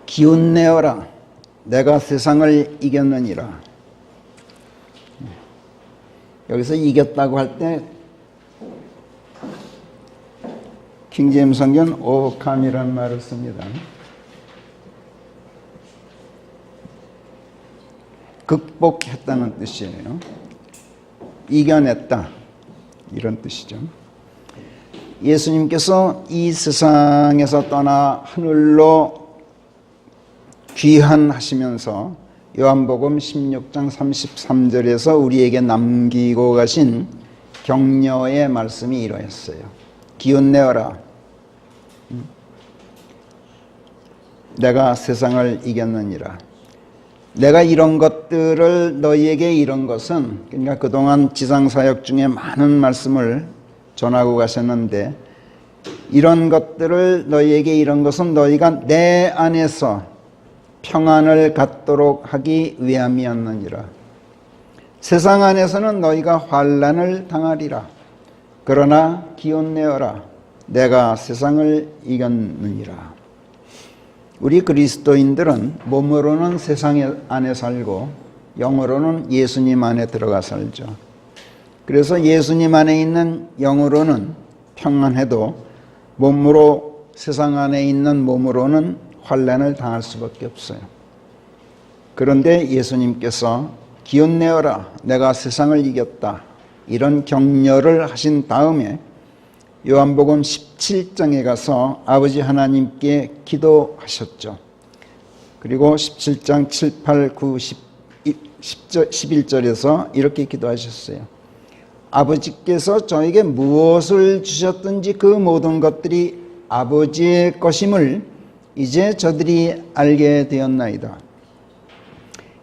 기운내어라 내가 세상을 이겼느니라. 여기서 이겼다고 할 때 킹제임스 성경 overcome이라는 말을 씁니다. 극복했다는 뜻이에요. 이겨냈다 이런 뜻이죠. 예수님께서 이 세상에서 떠나 하늘로 귀환하시면서 요한복음 16장 33절에서 우리에게 남기고 가신 격려의 말씀이 이러했어요. 기운내어라 내가 세상을 이겼느니라. 내가 이런 것들을 너희에게 이런 것은, 그러니까 그동안 지상사역 중에 많은 말씀을 전하고 가셨는데, 이런 것들을 너희에게 이런 것은 너희가 내 안에서 평안을 갖도록 하기 위함이었느니라. 세상 안에서는 너희가 환난을 당하리라. 그러나 기운내어라 내가 세상을 이겼느니라. 우리 그리스도인들은 몸으로는 세상 안에 살고 영으로는 예수님 안에 들어가 살죠. 그래서 예수님 안에 있는 영으로는 평안해도 몸으로 세상 안에 있는 몸으로는 환난을 당할 수밖에 없어요. 그런데 예수님께서 기운내어라 내가 세상을 이겼다 이런 격려를 하신 다음에 요한복음 17장에 가서 아버지 하나님께 기도하셨죠. 그리고 17장 7, 8, 9, 11절에서 이렇게 기도하셨어요. 아버지께서 저에게 무엇을 주셨든지 그 모든 것들이 아버지의 것임을 이제 저들이 알게 되었나이다.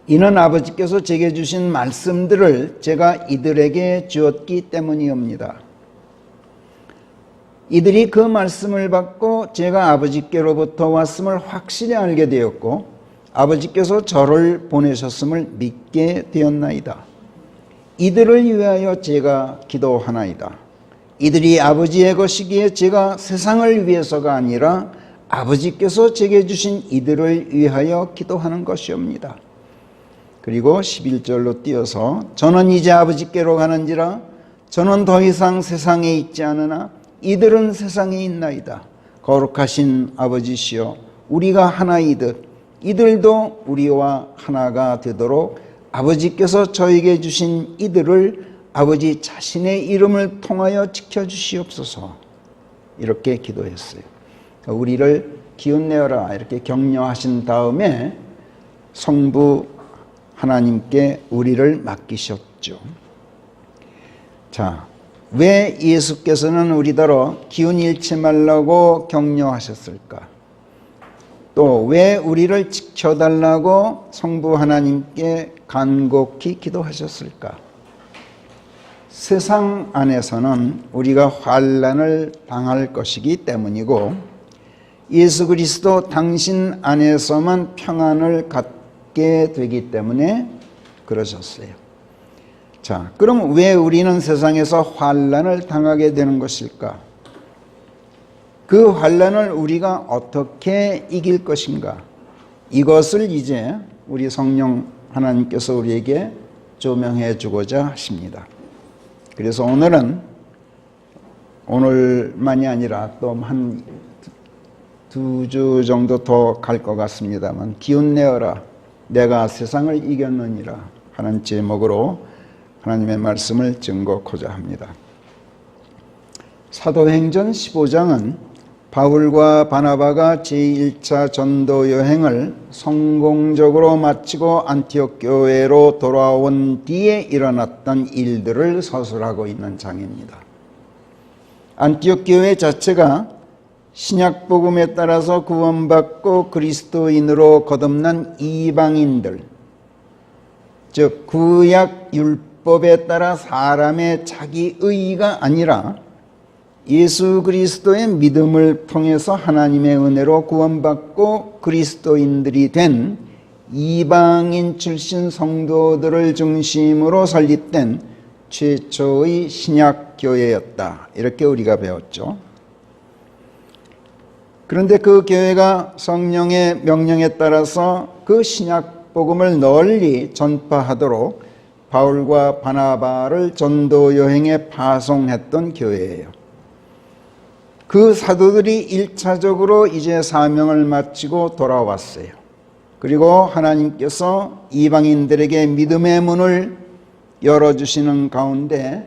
이는 아버지께서 제게 주신 말씀들을 제가 이들에게 주었기 때문이옵니다. 이들이 그 말씀을 받고 제가 아버지께로부터 왔음을 확실히 알게 되었고 아버지께서 저를 보내셨음을 믿게 되었나이다. 이들을 위하여 제가 기도하나이다. 이들이 아버지의 것이기에 제가 세상을 위해서가 아니라 아버지께서 제게 주신 이들을 위하여 기도하는 것이옵니다. 그리고 11절로 띄어서 저는 이제 아버지께로 가는지라 저는 더 이상 세상에 있지 않으나 이들은 세상에 있나이다. 거룩하신 아버지시여 우리가 하나이듯 이들도 우리와 하나가 되도록 아버지께서 저에게 주신 이들을 아버지 자신의 이름을 통하여 지켜주시옵소서. 이렇게 기도했어요. 우리를 기운내어라 이렇게 격려하신 다음에 성부 하나님께 우리를 맡기셨죠. 자, 왜 예수께서는 우리더러 기운 잃지 말라고 격려하셨을까? 또 왜 우리를 지켜달라고 성부 하나님께 간곡히 기도하셨을까? 세상 안에서는 우리가 환난을 당할 것이기 때문이고 예수 그리스도 당신 안에서만 평안을 갖게 되기 때문에 그러셨어요. 자, 그럼 왜 우리는 세상에서 환난을 당하게 되는 것일까? 그 환난을 우리가 어떻게 이길 것인가? 이것을 이제 우리 성령 하나님께서 우리에게 조명해 주고자 하십니다. 그래서 오늘만이 아니라 또 한 2주 정도 더 갈 것 같습니다만 기운내어라 내가 세상을 이겼느니라 하는 제목으로 하나님의 말씀을 증거하고자 합니다. 사도행전 15장은 바울과 바나바가 제1차 전도 여행을 성공적으로 마치고 안티옥 교회로 돌아온 뒤에 일어났던 일들을 서술하고 있는 장입니다. 안티옥 교회 자체가 신약 복음에 따라서 구원받고 그리스도인으로 거듭난 이방인들, 즉 구약 율법에 따라 사람의 자기 의의가 아니라 예수 그리스도의 믿음을 통해서 하나님의 은혜로 구원받고 그리스도인들이 된 이방인 출신 성도들을 중심으로 설립된 최초의 신약 교회였다. 이렇게 우리가 배웠죠. 그런데 그 교회가 성령의 명령에 따라서 그 신약 복음을 널리 전파하도록 바울과 바나바를 전도 여행에 파송했던 교회예요. 그 사도들이 1차적으로 이제 사명을 마치고 돌아왔어요. 그리고 하나님께서 이방인들에게 믿음의 문을 열어주시는 가운데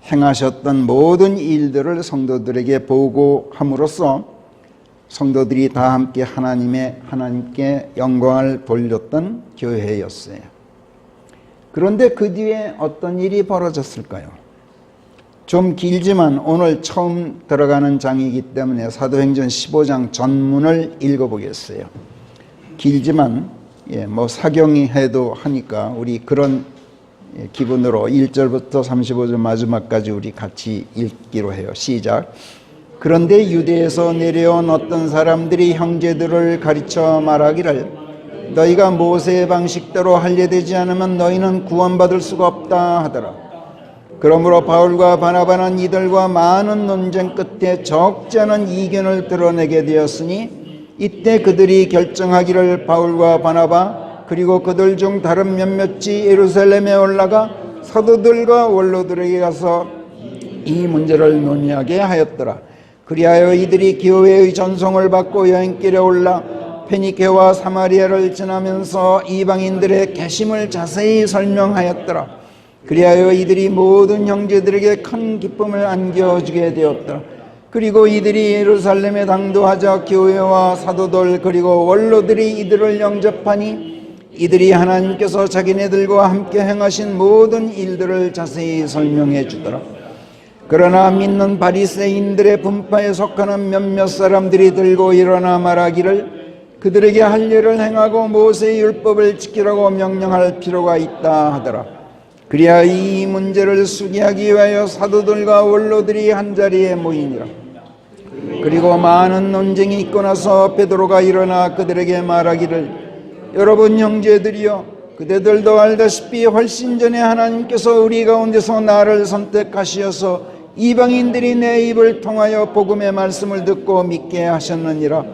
행하셨던 모든 일들을 성도들에게 보고함으로써 성도들이 다 함께 하나님께 영광을 돌렸던 교회였어요. 그런데 그 뒤에 어떤 일이 벌어졌을까요? 좀 길지만 오늘 처음 들어가는 장이기 때문에 사도행전 15장 전문을 읽어보겠어요. 길지만 사경이 해도 하니까 우리 그런 기분으로 1절부터 35절 마지막까지 우리 같이 읽기로 해요. 시작. 그런데 유대에서 내려온 어떤 사람들이 형제들을 가르쳐 말하기를 너희가 모세의 방식대로 할례되지 않으면 너희는 구원받을 수가 없다 하더라. 그러므로 바울과 바나바는 이들과 많은 논쟁 끝에 적지 않은 이견을 드러내게 되었으니 이때 그들이 결정하기를 바울과 바나바 그리고 그들 중 다른 몇몇이 예루살렘에 올라가 사도들과 원로들에게 가서 이 문제를 논의하게 하였더라. 그리하여 이들이 교회의 전송을 받고 여행길에 올라 페니케와 사마리아를 지나면서 이방인들의 개심을 자세히 설명하였더라. 그리하여 이들이 모든 형제들에게 큰 기쁨을 안겨주게 되었더라. 그리고 이들이 예루살렘에 당도하자 교회와 사도들 그리고 원로들이 이들을 영접하니 이들이 하나님께서 자기네들과 함께 행하신 모든 일들을 자세히 설명해 주더라. 그러나 믿는 바리새인들의 분파에 속하는 몇몇 사람들이 들고 일어나 말하기를 그들에게 할례를 행하고 모세의 율법을 지키라고 명령할 필요가 있다 하더라. 그리하여 이 문제를 수기하기 위하여 사도들과 원로들이 한자리에 모이니라. 그리고 많은 논쟁이 있고 나서 베드로가 일어나 그들에게 말하기를 여러분 형제들이여 그대들도 알다시피 훨씬 전에 하나님께서 우리 가운데서 나를 선택하시어서 이방인들이 내 입을 통하여 복음의 말씀을 듣고 믿게 하셨느니라.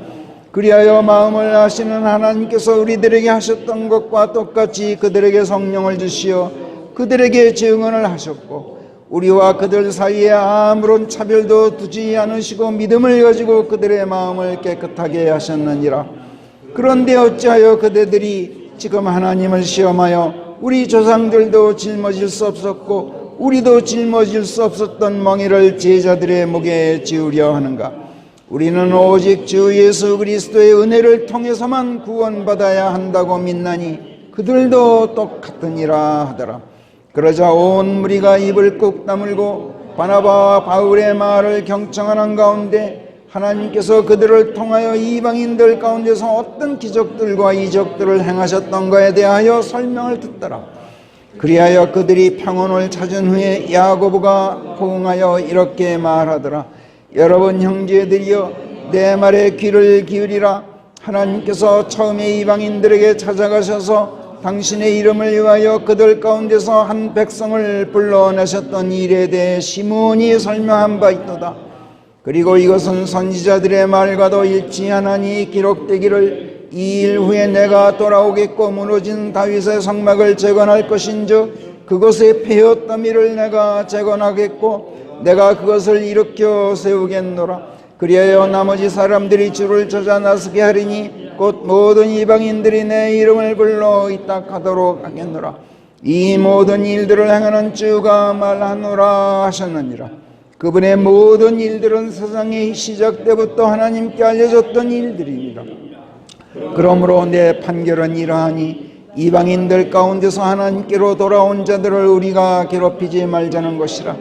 그리하여 마음을 아시는 하나님께서 우리들에게 하셨던 것과 똑같이 그들에게 성령을 주시어 그들에게 증언을 하셨고 우리와 그들 사이에 아무런 차별도 두지 않으시고 믿음을 가지고 그들의 마음을 깨끗하게 하셨느니라. 그런데 어찌하여 그대들이 지금 하나님을 시험하여 우리 조상들도 짊어질 수 없었고 우리도 짊어질 수 없었던 멍에를 제자들의 목에 지우려 하는가? 우리는 오직 주 예수 그리스도의 은혜를 통해서만 구원받아야 한다고 믿나니 그들도 똑같으니라 하더라. 그러자 온 무리가 입을 꾹 다물고 바나바와 바울의 말을 경청하는 가운데 하나님께서 그들을 통하여 이방인들 가운데서 어떤 기적들과 이적들을 행하셨던 것에 대하여 설명을 듣더라. 그리하여 그들이 평온을 찾은 후에 야고보가 호응하여 이렇게 말하더라. 여러분 형제들이여 내 말에 귀를 기울이라. 하나님께서 처음에 이방인들에게 찾아가셔서 당신의 이름을 위하여 그들 가운데서 한 백성을 불러내셨던 일에 대해 시문이 설명한 바 있도다. 그리고 이것은 선지자들의 말과도 일치하나니 기록되기를 이 일 후에 내가 돌아오겠고 무너진 다윗의 성막을 재건할 것인즉 그것의 폐허 더미를 내가 재건하겠고 내가 그것을 일으켜 세우겠노라. 그리하여 나머지 사람들이 주를 찾아 나서게 하리니 곧 모든 이방인들이 내 이름을 불러 이딱하도록 하겠노라. 이 모든 일들을 행하는 주가 말하노라 하셨느니라. 그분의 모든 일들은 세상의 시작 때부터 하나님께 알려졌던 일들입니다. 그러므로 내 판결은 이러하니 이방인들 가운데서 하나님께로 돌아온 자들을 우리가 괴롭히지 말자는 것이라.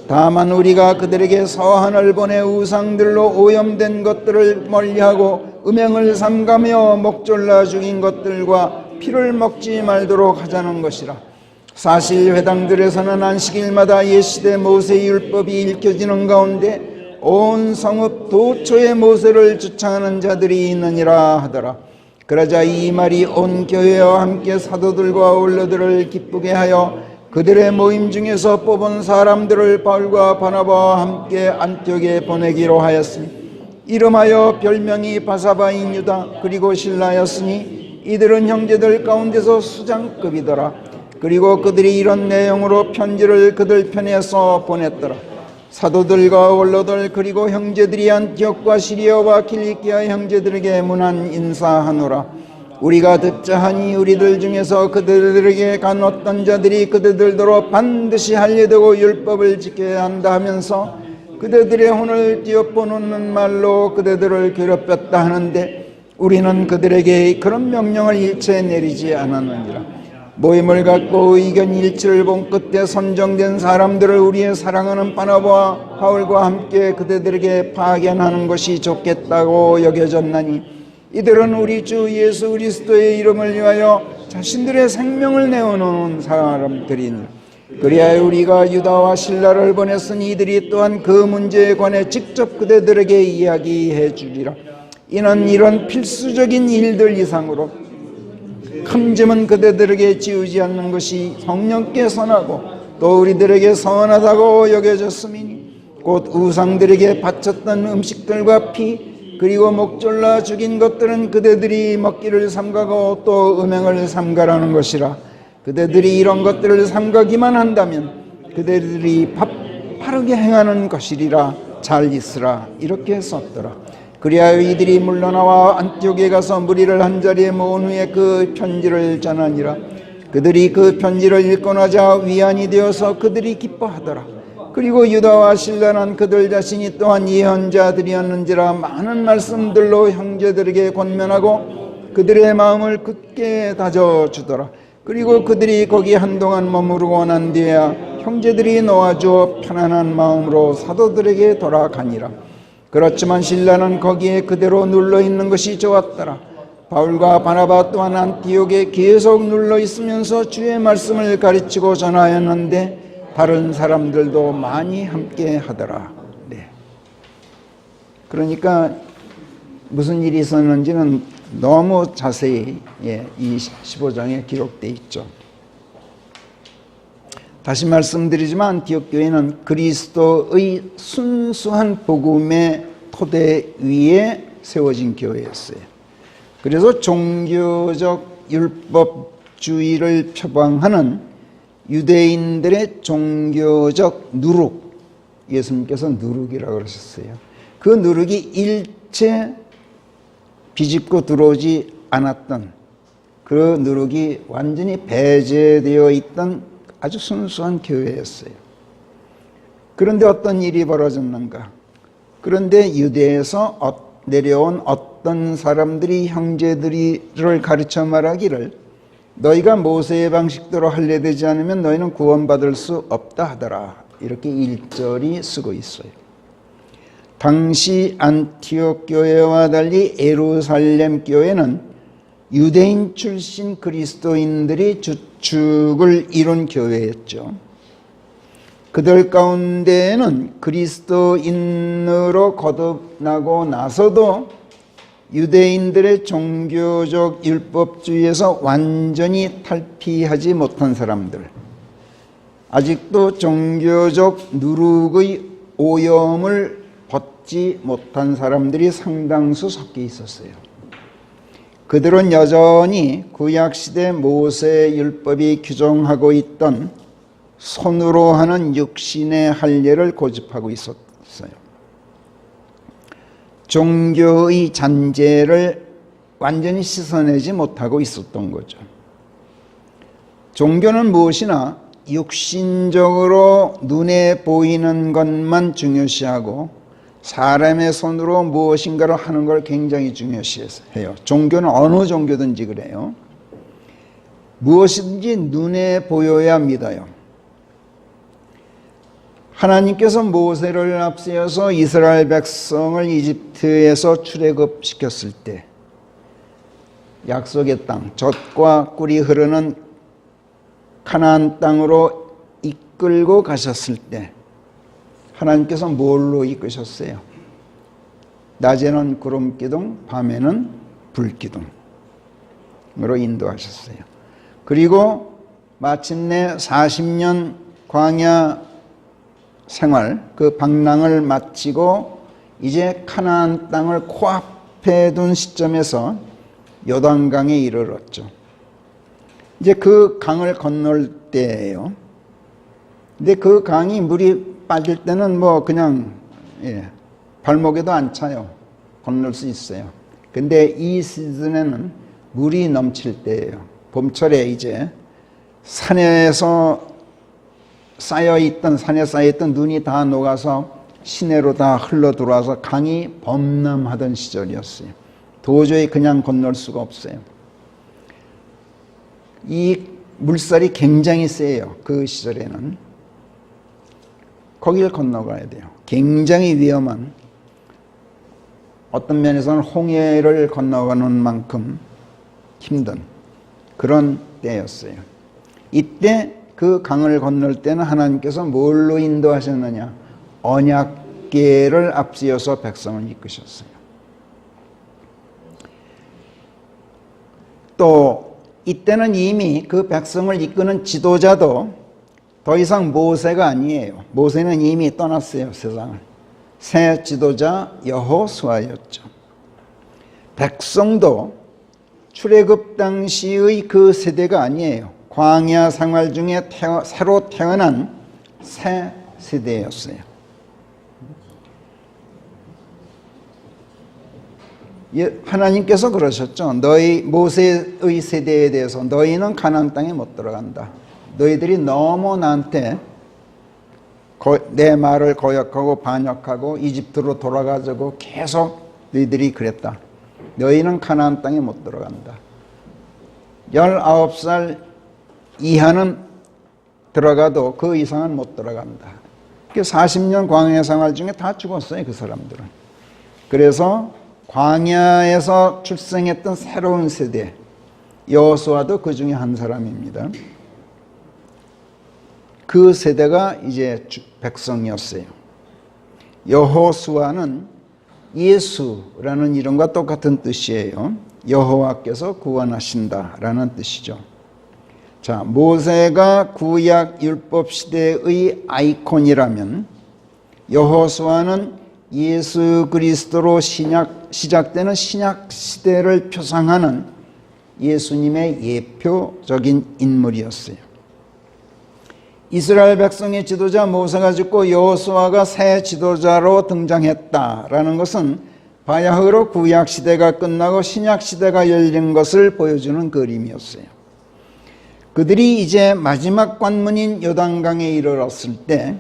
다만 우리가 그들에게 서한을 보내 우상들로 오염된 것들을 멀리하고 음행을 삼가며 목졸라 죽인 것들과 피를 먹지 말도록 하자는 것이라. 사실 회당들에서는 안식일마다 옛시대 모세의 율법이 읽혀지는 가운데 온 성읍 도초의 모세를 주창하는 자들이 있느니라 하더라. 그러자 이 말이 온 교회와 함께 사도들과 원로들을 기쁘게 하여 그들의 모임 중에서 뽑은 사람들을 바울과 바나바와 함께 안티옥에 보내기로 하였으니 이름하여 별명이 바사바인 유다 그리고 실라였으니 이들은 형제들 가운데서 수장급이더라. 그리고 그들이 이런 내용으로 편지를 그들 편에서 보냈더라. 사도들과 원로들 그리고 형제들이 안티옥과 시리아와 킬리키아 형제들에게 문안 인사하노라. 우리가 듣자 하니 우리들 중에서 그들에게 간 어떤 자들이 그들들로 반드시 할례되고 율법을 지켜야 한다 하면서 그들의 혼을 띄어보는 말로 그들을 괴롭혔다 하는데 우리는 그들에게 그런 명령을 일체 내리지 않았느니라. 모임을 갖고 의견 일치를 본 끝에 선정된 사람들을 우리의 사랑하는 바나바와 바울과 함께 그들에게 파견하는 것이 좋겠다고 여겨졌나니 이들은 우리 주 예수 그리스도의 이름을 위하여 자신들의 생명을 내어놓은 사람들이니 그리하여 우리가 유다와 실라를 보냈으니 이들이 또한 그 문제에 관해 직접 그들에게 이야기해 주리라. 이는 이런 필수적인 일들 이상으로 큰 짐은 그들에게 지우지 않는 것이 성령께 선하고 또 우리들에게 선하다고 여겨졌음이니 곧 우상들에게 바쳤던 음식들과 피 그리고 목졸라 죽인 것들은 그들이 먹기를 삼가고 또 음행을 삼가라는 것이라. 그들이 이런 것들을 삼가기만 한다면 그들이 바르게 행하는 것이리라. 잘 있으라. 이렇게 썼더라. 그리하여 이들이 물러나와 안티옥에 가서 무리를 한자리에 모은 후에 그 편지를 전하니라. 그들이 그 편지를 읽고 나자 위안이 되어서 그들이 기뻐하더라. 그리고 유다와 실라는 그들 자신이 또한 예언자들이었는지라 많은 말씀들로 형제들에게 권면하고 그들의 마음을 굳게 다져주더라. 그리고 그들이 거기 한동안 머무르고 난 뒤에야 형제들이 놓아주어 편안한 마음으로 사도들에게 돌아가니라. 그렇지만 실라는 거기에 그대로 눌러있는 것이 좋았더라. 바울과 바나바 또한 안티옥에 계속 눌러있으면서 주의 말씀을 가르치고 전하였는데 다른 사람들도 많이 함께 하더라. 네. 그러니까 무슨 일이 있었는지는 너무 자세히 이 15장에 기록되어 있죠. 다시 말씀드리지만 안티옥 교회는 그리스도의 순수한 복음의 토대 위에 세워진 교회였어요. 그래서 종교적 율법주의를 표방하는 유대인들의 종교적 누룩, 예수님께서 누룩이라고 그러셨어요. 그 누룩이 일체 비집고 들어오지 않았던 그 누룩이 완전히 배제되어 있던 아주 순수한 교회였어요. 그런데 어떤 일이 벌어졌는가? 그런데 유대에서 내려온 어떤 사람들이 형제들을 가르쳐 말하기를 너희가 모세의 방식대로 할례되지 않으면 너희는 구원받을 수 없다 하더라. 이렇게 1절이 쓰고 있어요. 당시 안티옥 교회와 달리 예루살렘 교회는 유대인 출신 그리스도인들이 주축을 이룬 교회였죠. 그들 가운데에는 그리스도인으로 거듭나고 나서도 유대인들의 종교적 율법주의에서 완전히 탈피하지 못한 사람들, 아직도 종교적 누룩의 오염을 벗지 못한 사람들이 상당수 섞여 있었어요. 그들은 여전히 구약시대 모세 율법이 규정하고 있던 손으로 하는 육신의 할례를 고집하고 있었어요. 종교의 잔재를 완전히 씻어내지 못하고 있었던 거죠. 종교는 무엇이나 육신적으로 눈에 보이는 것만 중요시하고 사람의 손으로 무엇인가를 하는 걸 굉장히 중요시해요. 종교는 어느 종교든지 그래요. 무엇이든지 눈에 보여야 믿어요. 하나님께서 모세를 앞세워서 이스라엘 백성을 이집트에서 출애굽시켰을 때 약속의 땅, 젖과 꿀이 흐르는 가나안 땅으로 이끌고 가셨을 때 하나님께서 뭘로 이끄셨어요? 낮에는 구름 기둥, 밤에는 불 기둥으로 인도하셨어요. 그리고 마침내 40년 광야 생활, 그 방랑을 마치고 이제 가나안 땅을 코앞에 둔 시점에서 요단강에 이르렀죠. 이제 그 강을 건널 때예요. 근데 그 강이 물이 빠질 때는 뭐 그냥 발목에도 안 차요. 건널 수 있어요. 근데 이 시즌에는 물이 넘칠 때예요. 봄철에 이제 산에 쌓여있던 눈이 다 녹아서 시내로 다 흘러 들어와서 강이 범람하던 시절이었어요. 도저히 그냥 건널 수가 없어요. 이 물살이 굉장히 세요. 그 시절에는. 거길 건너가야 돼요. 굉장히 위험한, 어떤 면에서는 홍해를 건너가는 만큼 힘든 그런 때였어요. 이때 그 강을 건널 때는 하나님께서 뭘로 인도하셨느냐? 언약궤를 앞세워서 백성을 이끄셨어요. 또 이때는 이미 그 백성을 이끄는 지도자도 더 이상 모세가 아니에요. 모세는 이미 떠났어요, 세상을. 새 지도자 여호수아였죠. 백성도 출애굽 당시의 그 세대가 아니에요. 광야 생활 중에 새로 태어난 새 세대였어요. 하나님께서 그러셨죠. 너희 모세의 세대에 대해서 너희는 가나안 땅에 못 들어간다. 너희들이 너무 나한테 내 말을 거역하고 반역하고 이집트로 돌아가자고 계속 너희들이 그랬다. 너희는 가나안 땅에 못 들어간다. 19살 이하는 들어가도 그 이상은 못 들어간다. 40년 광야 생활 중에 다 죽었어요, 그 사람들은. 그래서 광야에서 출생했던 새로운 세대, 여호수아도 그 중에 한 사람입니다. 그 세대가 이제 백성이었어요. 여호수아는 예수라는 이름과 똑같은 뜻이에요. 여호와께서 구원하신다라는 뜻이죠. 자, 모세가 구약 율법 시대의 아이콘이라면 여호수아는 예수 그리스도로 시작되는 신약 시대를 표상하는 예수님의 예표적인 인물이었어요. 이스라엘 백성의 지도자 모세가 죽고 여호수아가 새 지도자로 등장했다라는 것은 바야흐로 구약 시대가 끝나고 신약 시대가 열린 것을 보여주는 그림이었어요. 그들이 이제 마지막 관문인 요단강에 이르렀을 때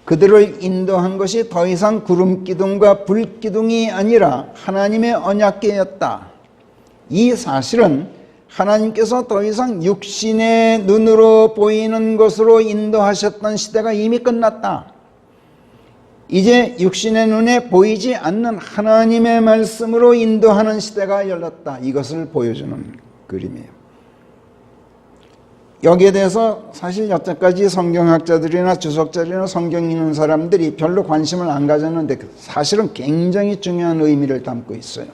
그들을 인도한 것이 더 이상 구름 기둥과 불 기둥이 아니라 하나님의 언약궤였다. 이 사실은 하나님께서 더 이상 육신의 눈으로 보이는 것으로 인도하셨던 시대가 이미 끝났다. 이제 육신의 눈에 보이지 않는 하나님의 말씀으로 인도하는 시대가 열렸다. 이것을 보여주는 그림이에요. 여기에 대해서 사실 여태까지 성경학자들이나 주석자들이나 성경 읽는 사람들이 별로 관심을 안 가졌는데 사실은 굉장히 중요한 의미를 담고 있어요.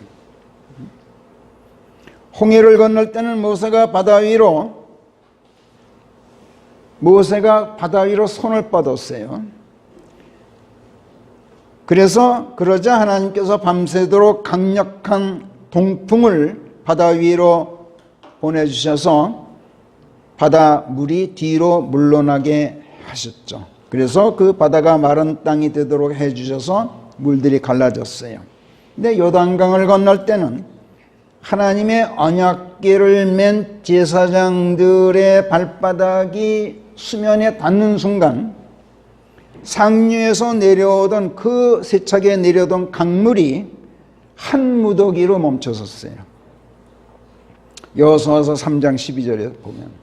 홍해를 건널 때는 모세가 바다 위로 손을 뻗었어요. 그러자 하나님께서 밤새도록 강력한 동풍을 바다 위로 보내주셔서 바다 물이 뒤로 물러나게 하셨죠. 그래서 그 바다가 마른 땅이 되도록 해주셔서 물들이 갈라졌어요. 근데 요단강을 건널 때는 하나님의 언약궤를 맨 제사장들의 발바닥이 수면에 닿는 순간 상류에서 내려오던 그 세차게 내려오던 강물이 한 무더기로 멈춰섰어요. 여호수아서 3장 12절에 보면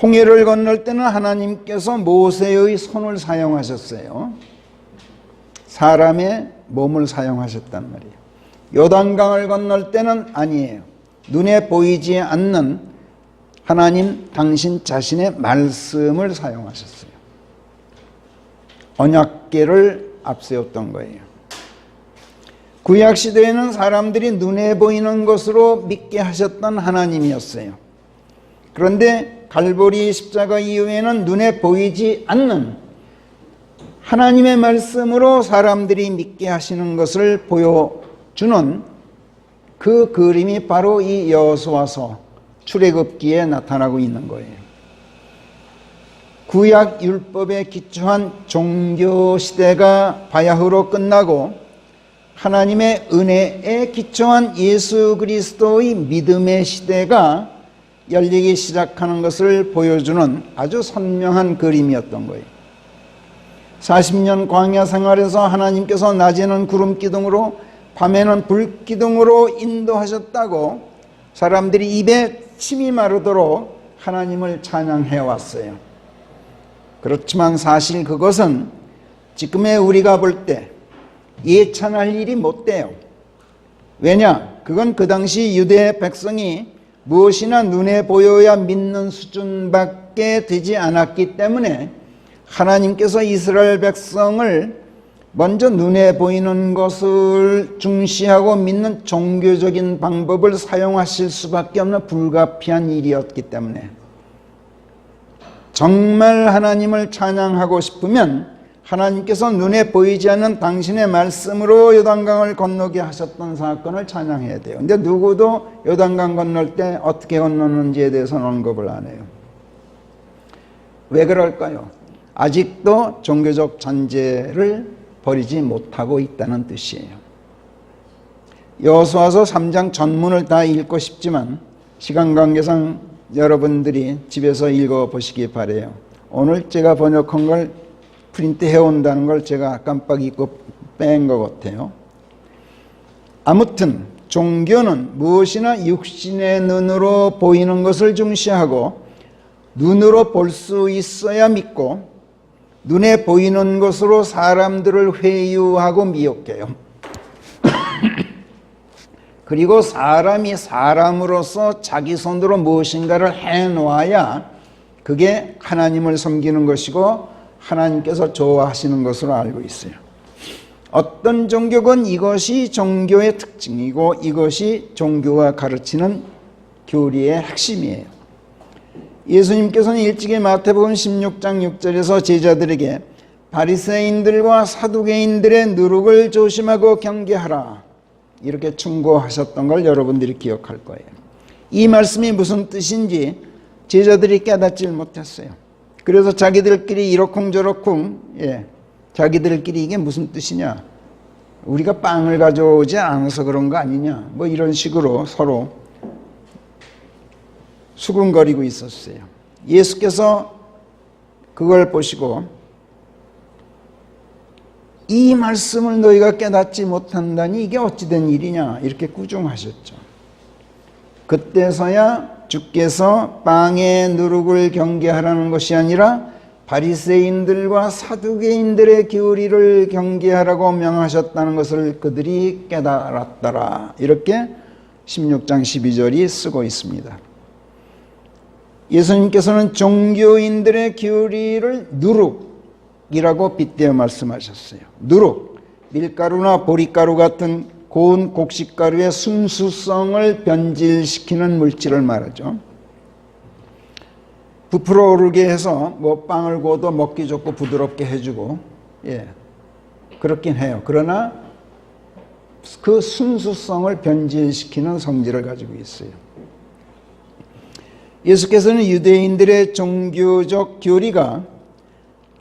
홍해를 건널 때는 하나님께서 모세의 손을 사용하셨어요. 사람의 몸을 사용하셨단 말이에요. 요단강을 건널 때는 아니에요. 눈에 보이지 않는 하나님 당신 자신의 말씀을 사용하셨어요. 언약궤를 앞세웠던 거예요. 구약시대에는 사람들이 눈에 보이는 것으로 믿게 하셨던 하나님이었어요. 그런데 갈보리 십자가 이후에는 눈에 보이지 않는 하나님의 말씀으로 사람들이 믿게 하시는 것을 보여주는 그 그림이 바로 이 여호수아서 출애굽기에 나타나고 있는 거예요. 구약 율법에 기초한 종교 시대가 바야흐로 끝나고 하나님의 은혜에 기초한 예수 그리스도의 믿음의 시대가 열리기 시작하는 것을 보여주는 아주 선명한 그림이었던 거예요. 40년 광야 생활에서 하나님께서 낮에는 구름 기둥으로 밤에는 불 기둥으로 인도하셨다고 사람들이 입에 침이 마르도록 하나님을 찬양해 왔어요. 그렇지만 사실 그것은 지금의 우리가 볼 때 예찬할 일이 못 돼요. 왜냐? 그건 그 당시 유대 백성이 무엇이나 눈에 보여야 믿는 수준밖에 되지 않았기 때문에 하나님께서 이스라엘 백성을 먼저 눈에 보이는 것을 중시하고 믿는 종교적인 방법을 사용하실 수밖에 없는 불가피한 일이었기 때문에 정말 하나님을 찬양하고 싶으면 하나님께서 눈에 보이지 않는 당신의 말씀으로 요단강을 건너게 하셨던 사건을 찬양해야 돼요. 근데 누구도 요단강 건널 때 어떻게 건너는지에 대해서는 언급을 안 해요. 왜 그럴까요? 아직도 종교적 잔재를 버리지 못하고 있다는 뜻이에요. 여호수아서 3장 전문을 다 읽고 싶지만 시간 관계상 여러분들이 집에서 읽어보시기 바라요. 오늘 제가 번역한 걸 프린트 해온다는 걸 제가 깜빡 잊고 뺀 것 같아요. 아무튼 종교는 무엇이나 육신의 눈으로 보이는 것을 중시하고 눈으로 볼 수 있어야 믿고 눈에 보이는 것으로 사람들을 회유하고 미혹해요. 그리고 사람이 사람으로서 자기 손으로 무엇인가를 해놓아야 그게 하나님을 섬기는 것이고 하나님께서 좋아하시는 것으로 알고 있어요. 어떤 종교건 이것이 종교의 특징이고 이것이 종교가 가르치는 교리의 핵심이에요. 예수님께서는 일찍이 마태복음 16장 6절에서 제자들에게 바리새인들과 사두개인들의 누룩을 조심하고 경계하라 이렇게 충고하셨던 걸 여러분들이 기억할 거예요. 이 말씀이 무슨 뜻인지 제자들이 깨닫질 못했어요. 그래서 자기들끼리 이러쿵저러쿵 자기들끼리 이게 무슨 뜻이냐, 우리가 빵을 가져오지 않아서 그런 거 아니냐, 뭐 이런 식으로 서로 수군거리고 있었어요. 예수께서 그걸 보시고 이 말씀을 너희가 깨닫지 못한다니 이게 어찌된 일이냐 이렇게 꾸중하셨죠. 그때서야 주께서 빵의 누룩을 경계하라는 것이 아니라 바리새인들과 사두개인들의 교리를 경계하라고 명하셨다는 것을 그들이 깨달았더라 이렇게 16장 12절이 쓰고 있습니다. 예수님께서는 종교인들의 교리를 누룩이라고 빗대어 말씀하셨어요. 누룩, 밀가루나 보리가루 같은 고운 곡식가루의 순수성을 변질시키는 물질을 말하죠. 부풀어 오르게 해서 뭐 빵을 구워도 먹기 좋고 부드럽게 해주고 그렇긴 해요. 그러나 그 순수성을 변질시키는 성질을 가지고 있어요. 예수께서는 유대인들의 종교적 교리가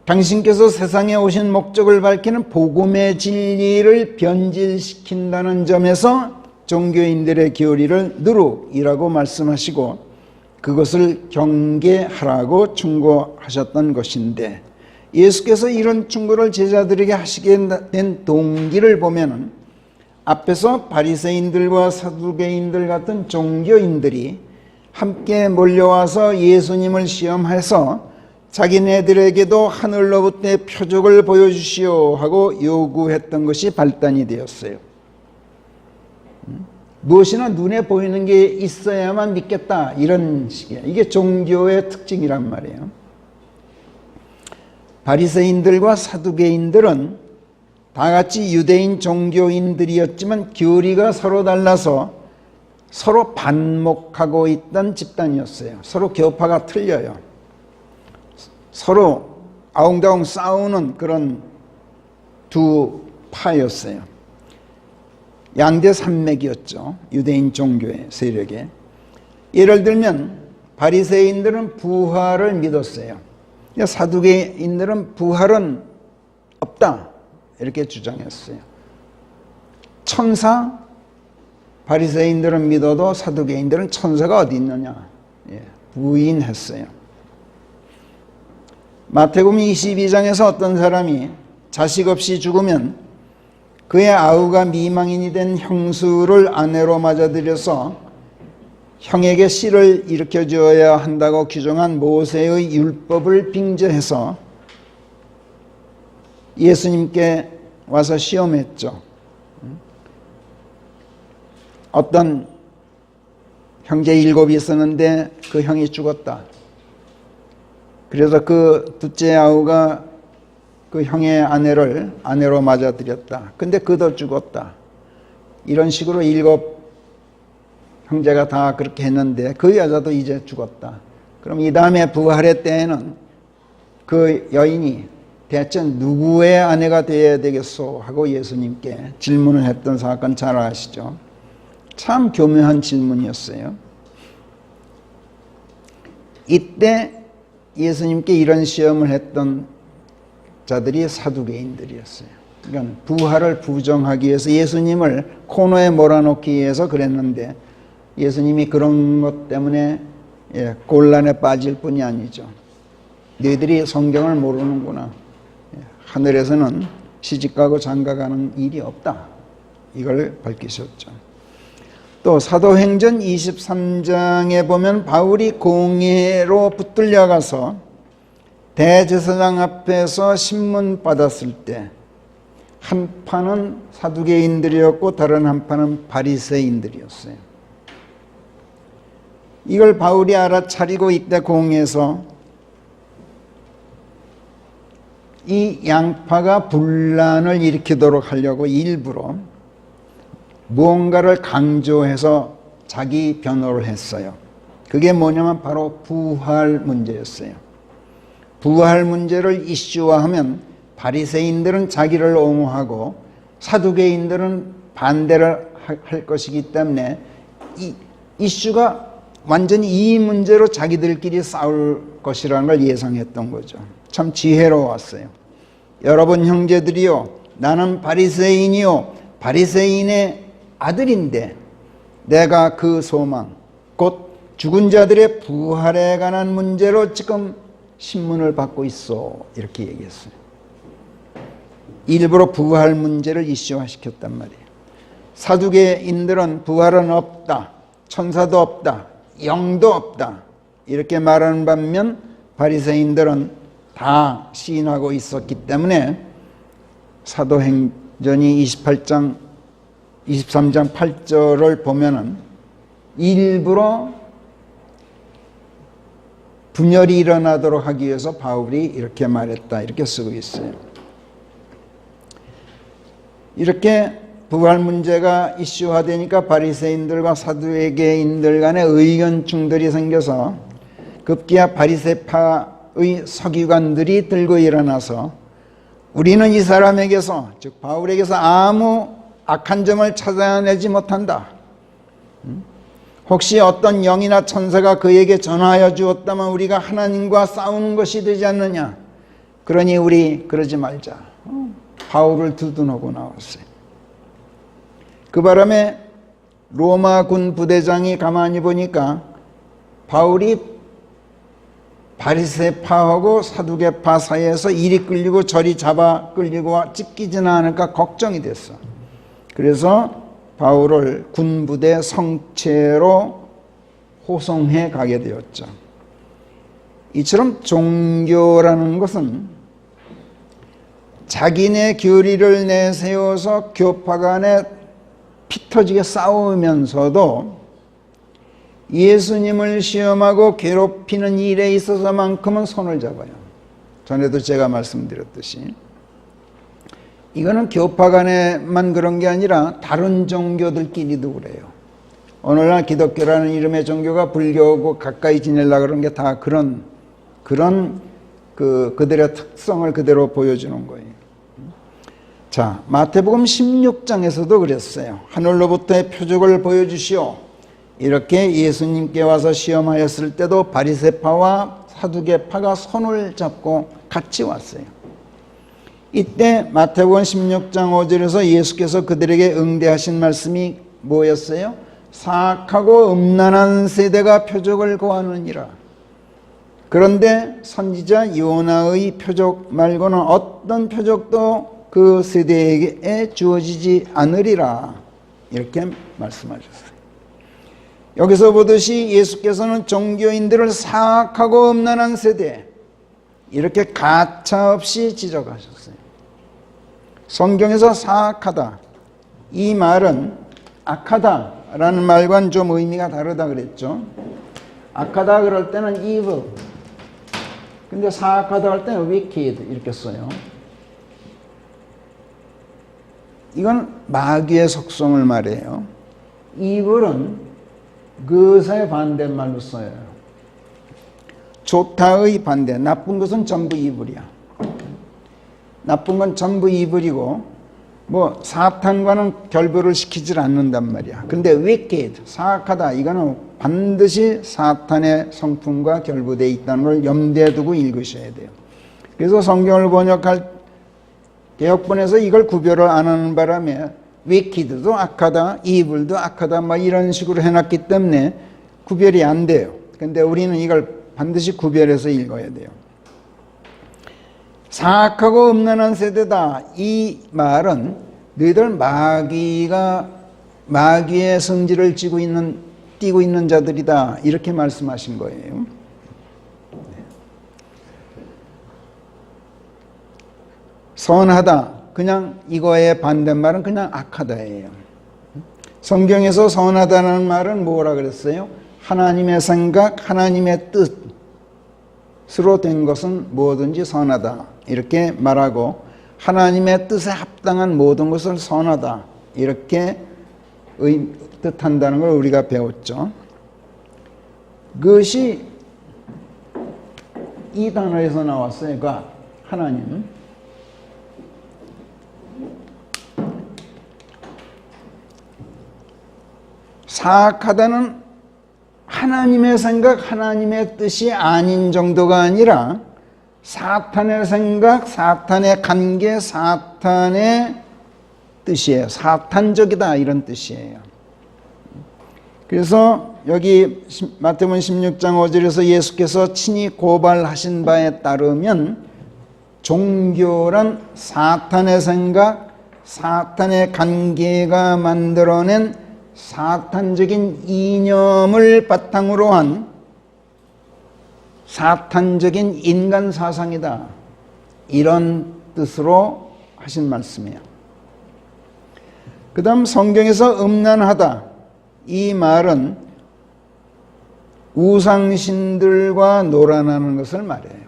당신께서 세상에 오신 목적을 밝히는 복음의 진리를 변질시킨다는 점에서 종교인들의 교리를 누룩이라고 말씀하시고 그것을 경계하라고 충고하셨던 것인데, 예수께서 이런 충고를 제자들에게 하시게 된 동기를 보면은 앞에서 바리새인들과 사두개인들 같은 종교인들이 함께 몰려와서 예수님을 시험해서 자기네들에게도 하늘로부터 표적을 보여주시오 하고 요구했던 것이 발단이 되었어요. 무엇이나 눈에 보이는 게 있어야만 믿겠다 이런 식이에요. 이게 종교의 특징이란 말이에요. 바리새인들과 사두개인들은 다 같이 유대인 종교인들이었지만 교리가 서로 달라서 서로 반목하고 있던 집단이었어요. 서로 교파가 틀려요. 서로 아웅다웅 싸우는 그런 두 파였어요. 양대 산맥이었죠. 유대인 종교의 세력에. 예를 들면 바리새인들은 부활을 믿었어요. 사두개인들은 부활은 없다 이렇게 주장했어요. 천사, 바리새인들은 믿어도 사두개인들은 천사가 어디 있느냐 부인했어요. 마태복음 22장에서 어떤 사람이 자식 없이 죽으면 그의 아우가 미망인이 된 형수를 아내로 맞아들여서 형에게 씨를 일으켜 주어야 한다고 규정한 모세의 율법을 빙자해서 예수님께 와서 시험했죠. 어떤 형제 7이 있었는데 그 형이 죽었다. 그래서 그 둘째 아우가 그 형의 아내를 아내로 맞아들였다. 근데 그도 죽었다. 이런 식으로 7 형제가 다 그렇게 했는데 그 여자도 이제 죽었다. 그럼 이 다음에 부활의 때에는 그 여인이 대체 누구의 아내가 되어야 되겠소 하고 예수님께 질문을 했던 사건 잘 아시죠? 참 교묘한 질문이었어요. 이때 예수님께 이런 시험을 했던 자들이 사두개인들이었어요. 그러니까 부활을 부정하기 위해서 예수님을 코너에 몰아넣기 위해서 그랬는데 예수님이 그런 것 때문에 곤란에 빠질 뿐이 아니죠. 너희들이 성경을 모르는구나. 하늘에서는 시집가고 장가가는 일이 없다. 이걸 밝히셨죠. 또 사도행전 23장에 보면 바울이 공회로 붙들려 가서 대제사장 앞에서 신문 받았을 때 한 판은 사두개인들이었고 다른 한 판은 바리새인들이었어요. 이걸 바울이 알아차리고 이때 공회에서 이 양파가 분란을 일으키도록 하려고 일부러 무언가를 강조해서 자기 변호를 했어요. 그게 뭐냐면 바로 부활 문제였어요. 부활 문제를 이슈화하면 바리새인들은 자기를 옹호하고 사두개인들은 반대를 할 것이기 때문에 이 이슈가 완전히 이 문제로 자기들끼리 싸울 것이라는 걸 예상했던 거죠. 참 지혜로웠어요. 여러분 형제들이요, 나는 바리새인이요, 바리새인의 아들인데 내가 그 소망, 곧 죽은 자들의 부활에 관한 문제로 지금 신문을 받고 있어 이렇게 얘기했어요. 일부러 부활 문제를 이슈화시켰단 말이에요. 사두개인들은 부활은 없다, 천사도 없다, 영도 없다 이렇게 말하는 반면 바리새인들은 다 시인하고 있었기 때문에 사도행전이 23장 8절을 보면은 일부러 분열이 일어나도록 하기 위해서 바울이 이렇게 말했다 이렇게 쓰고 있어요. 이렇게 부활 문제가 이슈화되니까 바리새인들과 사두개인들 간의 의견 충돌이 생겨서 급기야 바리새파의 서기관들이 들고 일어나서 우리는 이 사람에게서 즉 바울에게서 아무 악한 점을 찾아내지 못한다. 혹시 어떤 영이나 천사가 그에게 전하여 주었다면 우리가 하나님과 싸우는 것이 되지 않느냐. 그러니 우리 그러지 말자. 바울을 두둔하고 나왔어요. 그 바람에 로마 군 부대장이 가만히 보니까 바울이 바리새파하고 사두개파 사이에서 이리 끌리고 저리 잡아 끌리고 찢기지는 않을까 걱정이 됐어. 그래서 바울을 군부대 성체로 호송해 가게 되었죠. 이처럼 종교라는 것은 자기네 교리를 내세워서 교파 간에 피터지게 싸우면서도 예수님을 시험하고 괴롭히는 일에 있어서만큼은 손을 잡아요. 전에도 제가 말씀드렸듯이 이거는 교파 간에만 그런 게 아니라 다른 종교들끼리도 그래요. 오늘날 기독교라는 이름의 종교가 불교하고 가까이 지내려고 그런 게 다 그들의 특성을 그대로 보여주는 거예요. 자, 마태복음 16장에서도 그랬어요. 하늘로부터의 표적을 보여주시오. 이렇게 예수님께 와서 시험하였을 때도 바리새파와 사두개파가 손을 잡고 같이 왔어요. 이때 마태복음 16장 5절에서 예수께서 그들에게 응대하신 말씀이 뭐였어요? 사악하고 음란한 세대가 표적을 구하느니라. 그런데 선지자 요나의 표적 말고는 어떤 표적도 그 세대에게 주어지지 않으리라. 이렇게 말씀하셨어요. 여기서 보듯이 예수께서는 종교인들을 사악하고 음란한 세대, 이렇게 가차없이 지적하셨어요. 성경에서 사악하다, 이 말은 악하다라는 말과는 좀 의미가 다르다 그랬죠. 악하다 그럴 때는 evil, 근데 사악하다 할 때는 wicked 이렇게 써요. 이건 마귀의 속성을 말해요. evil은 그것의 반대말로 써요. 좋다의 반대, 나쁜 것은 전부 이불이야. 나쁜 건 전부 이불이고 뭐 사탄과는 결부를 시키질 않는단 말이야. 근데 wicked, 사악하다, 이거는 반드시 사탄의 성품과 결부되어 있다는 걸 염두에 두고 읽으셔야 돼요. 그래서 성경을 번역할 개역본에서 이걸 구별을 안 하는 바람에 wicked도 악하다, evil도 악하다 막 이런 식으로 해놨기 때문에 구별이 안 돼요. 근데 우리는 이걸 반드시 구별해서 읽어야 돼요. 사악하고 음란한 세대다, 이 말은 너희들 마귀의 성질을 띠고 있는 자들이다, 이렇게 말씀하신 거예요. 선하다, 그냥 이거의 반대말은 그냥 악하다예요. 성경에서 선하다는 말은 뭐라 그랬어요? 하나님의 생각, 하나님의 뜻으로 된 것은 뭐든지 선하다, 이렇게 말하고 하나님의 뜻에 합당한 모든 것을 선하다, 이렇게 뜻한다는 걸 우리가 배웠죠. 그것이 이 단어에서 나왔어요. 그 하나님. 사악하다는 하나님의 생각, 하나님의 뜻이 아닌 정도가 아니라 사탄의 생각, 사탄의 관계, 사탄의 뜻이에요. 사탄적이다, 이런 뜻이에요. 그래서 여기 마태복음 16장 5절에서 예수께서 친히 고발하신 바에 따르면 종교란 사탄의 생각, 사탄의 관계가 만들어낸 사탄적인 이념을 바탕으로 한 사탄적인 인간 사상이다, 이런 뜻으로 하신 말씀이에요. 그 다음 성경에서 음란하다, 이 말은 우상신들과 노란하는 것을 말해요.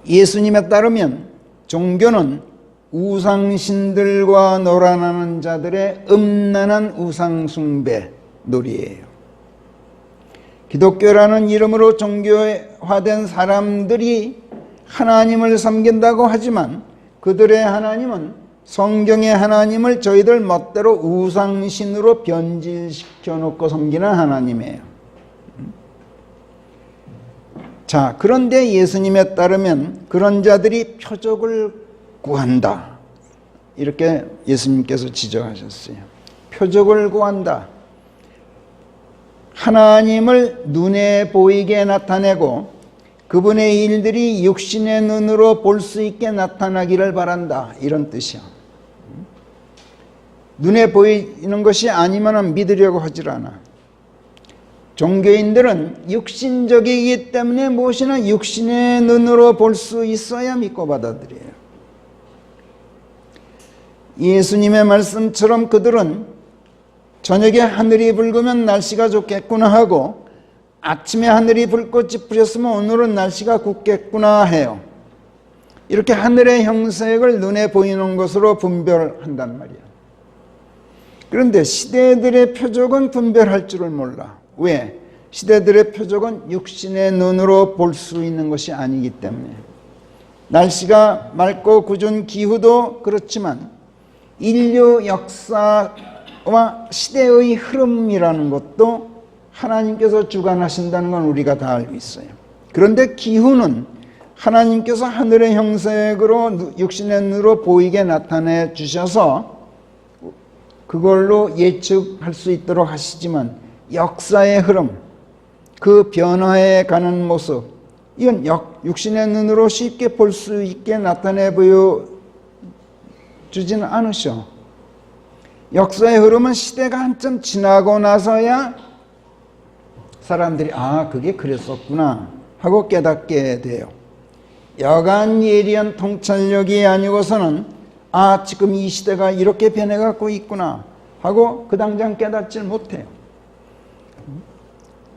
예수님에 따르면 종교는 우상신들과 노란하는 자들의 음란한 우상숭배 놀이예요. 기독교라는 이름으로 종교화된 사람들이 하나님을 섬긴다고 하지만 그들의 하나님은 성경의 하나님을 저희들 멋대로 우상신으로 변질시켜 놓고 섬기는 하나님이에요. 자, 그런데 예수님에 따르면 그런 자들이 표적을 구한다, 이렇게 예수님께서 지적하셨어요. 표적을 구한다. 하나님을 눈에 보이게 나타내고 그분의 일들이 육신의 눈으로 볼 수 있게 나타나기를 바란다, 이런 뜻이야. 눈에 보이는 것이 아니면 믿으려고 하질 않아. 종교인들은 육신적이기 때문에 무엇이나 육신의 눈으로 볼 수 있어야 믿고 받아들여요. 예수님의 말씀처럼 그들은 저녁에 하늘이 붉으면 날씨가 좋겠구나 하고 아침에 하늘이 붉고 찌푸렸으면 오늘은 날씨가 굽겠구나 해요. 이렇게 하늘의 형색을 눈에 보이는 것으로 분별한단 말이야. 그런데 시대들의 표적은 분별할 줄을 몰라. 왜? 시대들의 표적은 육신의 눈으로 볼 수 있는 것이 아니기 때문에. 날씨가 맑고 궂은 기후도 그렇지만 인류 역사와 시대의 흐름이라는 것도 하나님께서 주관하신다는 건 우리가 다 알고 있어요. 그런데 기후는 하나님께서 하늘의 형색으로 육신의 눈으로 보이게 나타내 주셔서 그걸로 예측할 수 있도록 하시지만 역사의 흐름, 그 변화해 가는 모습, 이건 육신의 눈으로 쉽게 볼 수 있게 나타내 보여주지는 않으셔. 역사의 흐름은 시대가 한참 지나고 나서야 사람들이 그게 그랬었구나 하고 깨닫게 돼요. 여간 예리한 통찰력이 아니고서는 지금 이 시대가 이렇게 변해가고 있구나 하고 그 당장 깨닫질 못해요.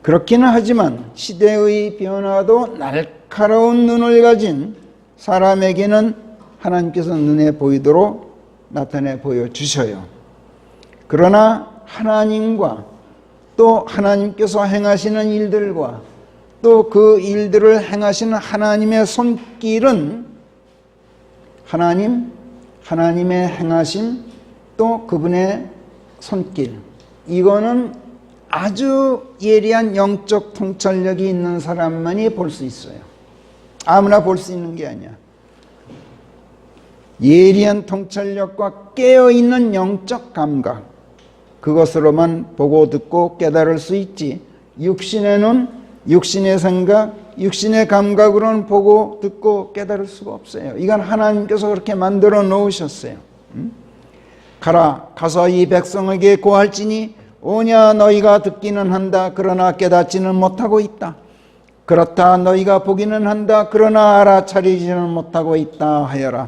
그렇기는 하지만 시대의 변화도 날카로운 눈을 가진 사람에게는 하나님께서 눈에 보이도록 나타내 보여주셔요. 그러나 하나님과 또 하나님께서 행하시는 일들과 또 그 일들을 행하시는 하나님의 손길은 하나님의 행하심 또 그분의 손길, 이거는 아주 예리한 영적 통찰력이 있는 사람만이 볼 수 있어요. 아무나 볼 수 있는 게 아니야. 예리한 통찰력과 깨어있는 영적 감각, 그것으로만 보고 듣고 깨달을 수 있지, 육신의 눈, 육신의 생각, 육신의 감각으로는 보고 듣고 깨달을 수가 없어요. 이건 하나님께서 그렇게 만들어 놓으셨어요. 가서 이 백성에게 고할지니 오냐 너희가 듣기는 한다 그러나 깨닫지는 못하고 있다. 그렇다 너희가 보기는 한다 그러나 알아차리지는 못하고 있다 하여라.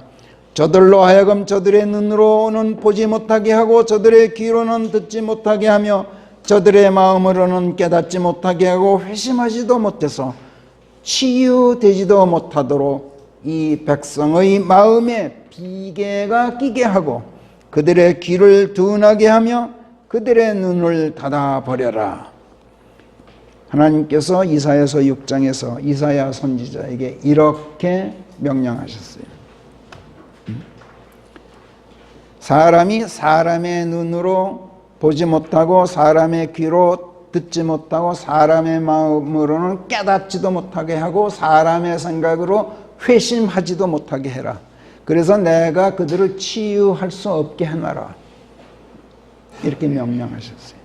저들로 하여금 저들의 눈으로는 보지 못하게 하고 저들의 귀로는 듣지 못하게 하며 저들의 마음으로는 깨닫지 못하게 하고 회심하지도 못해서 치유되지도 못하도록 이 백성의 마음에 비계가 끼게 하고 그들의 귀를 둔하게 하며 그들의 눈을 닫아버려라. 하나님께서 이사야서 6장에서 이사야 선지자에게 이렇게 명령하셨어요. 사람이 사람의 눈으로 보지 못하고 사람의 귀로 듣지 못하고 사람의 마음으로는 깨닫지도 못하게 하고 사람의 생각으로 회심하지도 못하게 해라. 그래서 내가 그들을 치유할 수 없게 해놔라. 이렇게 명령하셨어요.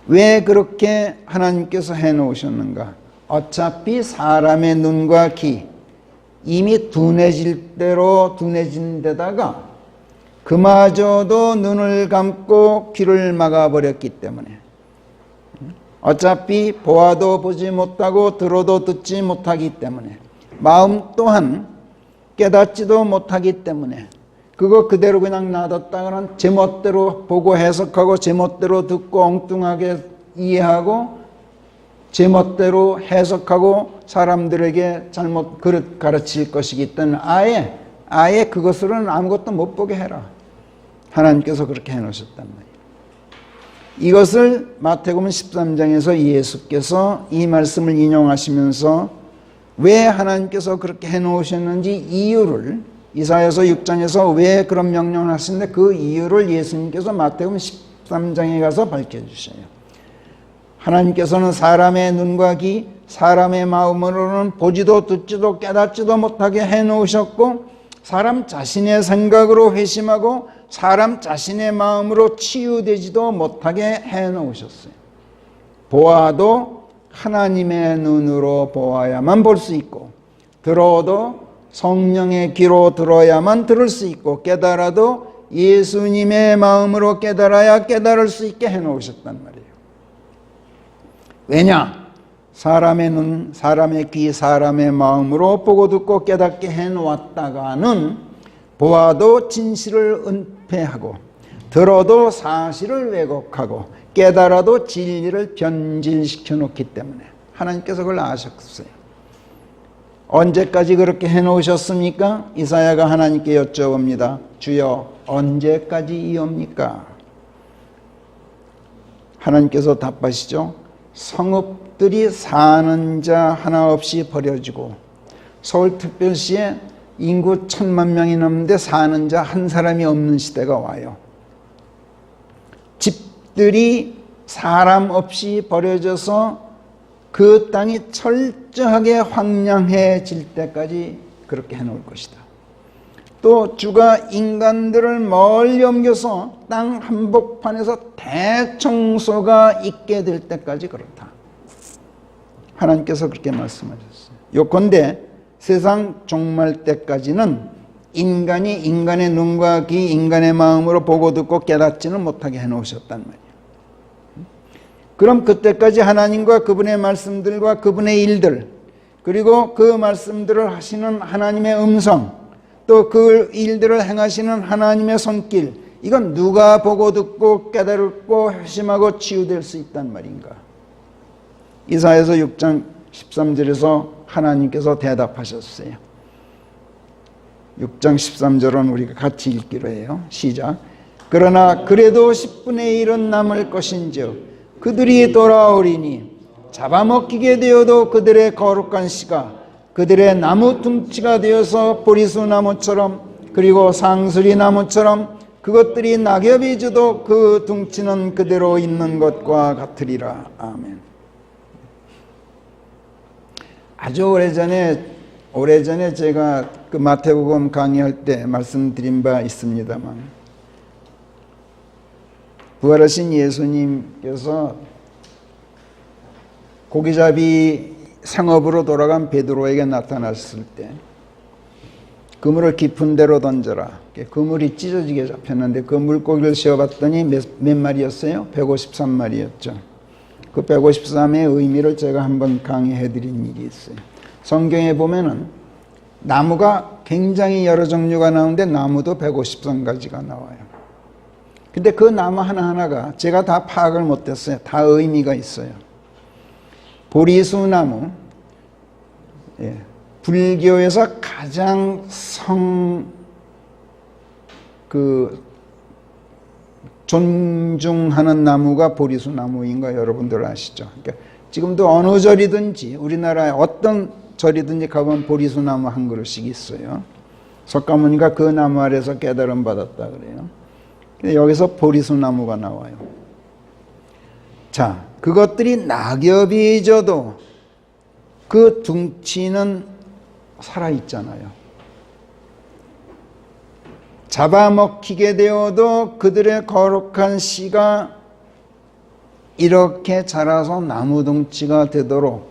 왜 그렇게 하나님께서 해놓으셨는가? 어차피 사람의 눈과 귀 이미 둔해질 대로 둔해진 데다가 그마저도 눈을 감고 귀를 막아버렸기 때문에 어차피 보아도 보지 못하고 들어도 듣지 못하기 때문에 마음 또한 깨닫지도 못하기 때문에 그거 그대로 그냥 놔뒀다가는 제멋대로 보고 해석하고 제멋대로 듣고 엉뚱하게 이해하고 제멋대로 해석하고 사람들에게 잘못 가르칠 것이기 때문에 아예 그것으로는 아무것도 못 보게 해라. 하나님께서 그렇게 해놓으셨단 말이에요. 이것을 마태복음 13장에서 예수께서 이 말씀을 인용하시면서 왜 하나님께서 그렇게 해놓으셨는지 이유를 이사야서 6장에서 왜 그런 명령을 하시는데 그 이유를 예수님께서 마태복음 13장에 가서 밝혀주셔요. 하나님께서는 사람의 눈과 귀, 사람의 마음으로는 보지도 듣지도 깨닫지도 못하게 해놓으셨고 사람 자신의 생각으로 회심하고 사람 자신의 마음으로 치유되지도 못하게 해놓으셨어요. 보아도 하나님의 눈으로 보아야만 볼 수 있고 들어도 성령의 귀로 들어야만 들을 수 있고 깨달아도 예수님의 마음으로 깨달아야 깨달을 수 있게 해놓으셨단 말이에요. 왜냐? 사람의 눈, 사람의 귀, 사람의 마음으로 보고 듣고 깨닫게 해놓았다가는 보아도 진실을 은폐하고 들어도 사실을 왜곡하고 깨달아도 진리를 변질시켜 놓기 때문에 하나님께서 그걸 아셨어요. 언제까지 그렇게 해놓으셨습니까? 이사야가 하나님께 여쭤봅니다. 주여 언제까지이옵니까? 하나님께서 답하시죠. 성읍들이 사는 자 하나 없이 버려지고 서울특별시에 인구 1,000만 명이 넘는데 사는 자 한 사람이 없는 시대가 와요. 집들이 사람 없이 버려져서 그 땅이 철저하게 황량해질 때까지 그렇게 해놓을 것이다. 또 주가 인간들을 멀리 옮겨서 땅 한복판에서 대청소가 있게 될 때까지 그렇다. 하나님께서 그렇게 말씀하셨어요. 요컨대 세상 종말 때까지는 인간이 인간의 눈과 귀, 인간의 마음으로 보고 듣고 깨닫지는 못하게 해놓으셨단 말이에요. 그럼 그때까지 하나님과 그분의 말씀들과 그분의 일들, 그리고 그 말씀들을 하시는 하나님의 음성, 또 그 일들을 행하시는 하나님의 손길, 이건 누가 보고 듣고 깨달고 회심하고 치유될 수 있단 말인가? 이사야서 6장 13절에서 하나님께서 대답하셨어요. 6장 13절은 우리가 같이 읽기로 해요. 시작. 그러나 그래도 10분의 1은 남을 것인즉 그들이 돌아오리니 잡아먹히게 되어도 그들의 거룩한 씨가 그들의 나무 둥치가 되어서 보리수 나무처럼 그리고 상수리 나무처럼 그것들이 낙엽이 져도 그 둥치는 그대로 있는 것과 같으리라. 아멘. 아주 오래전에 제가 그 마태복음 강의할 때 말씀드린 바 있습니다만, 부활하신 예수님께서 고기잡이 상업으로 돌아간 베드로에게 나타났을 때 그물을 깊은 데로 던져라. 그물이 찢어지게 잡혔는데 그 물고기를 씌워봤더니 몇 마리였어요? 153마리였죠. 그 153의 의미를 제가 한번 강의해드린 일이 있어요. 성경에 보면은 나무가 굉장히 여러 종류가 나오는데 나무도 153가지가 나와요. 근데 그 나무 하나하나가 제가 다 파악을 못했어요. 다 의미가 있어요. 보리수나무, 불교에서 가장 존중하는 나무가 보리수나무인 거 여러분들 아시죠? 그러니까 지금도 어느 절이든지 우리나라에 어떤 절이든지 가보면 보리수나무 한 그루씩 있어요. 석가모니가 그 나무 아래서 깨달음 받았다 그래요. 근데 여기서 보리수나무가 나와요. 자, 그것들이 낙엽이 져도 그 둥치는 살아있잖아요. 잡아먹히게 되어도 그들의 거룩한 씨가 이렇게 자라서 나무 둥치가 되도록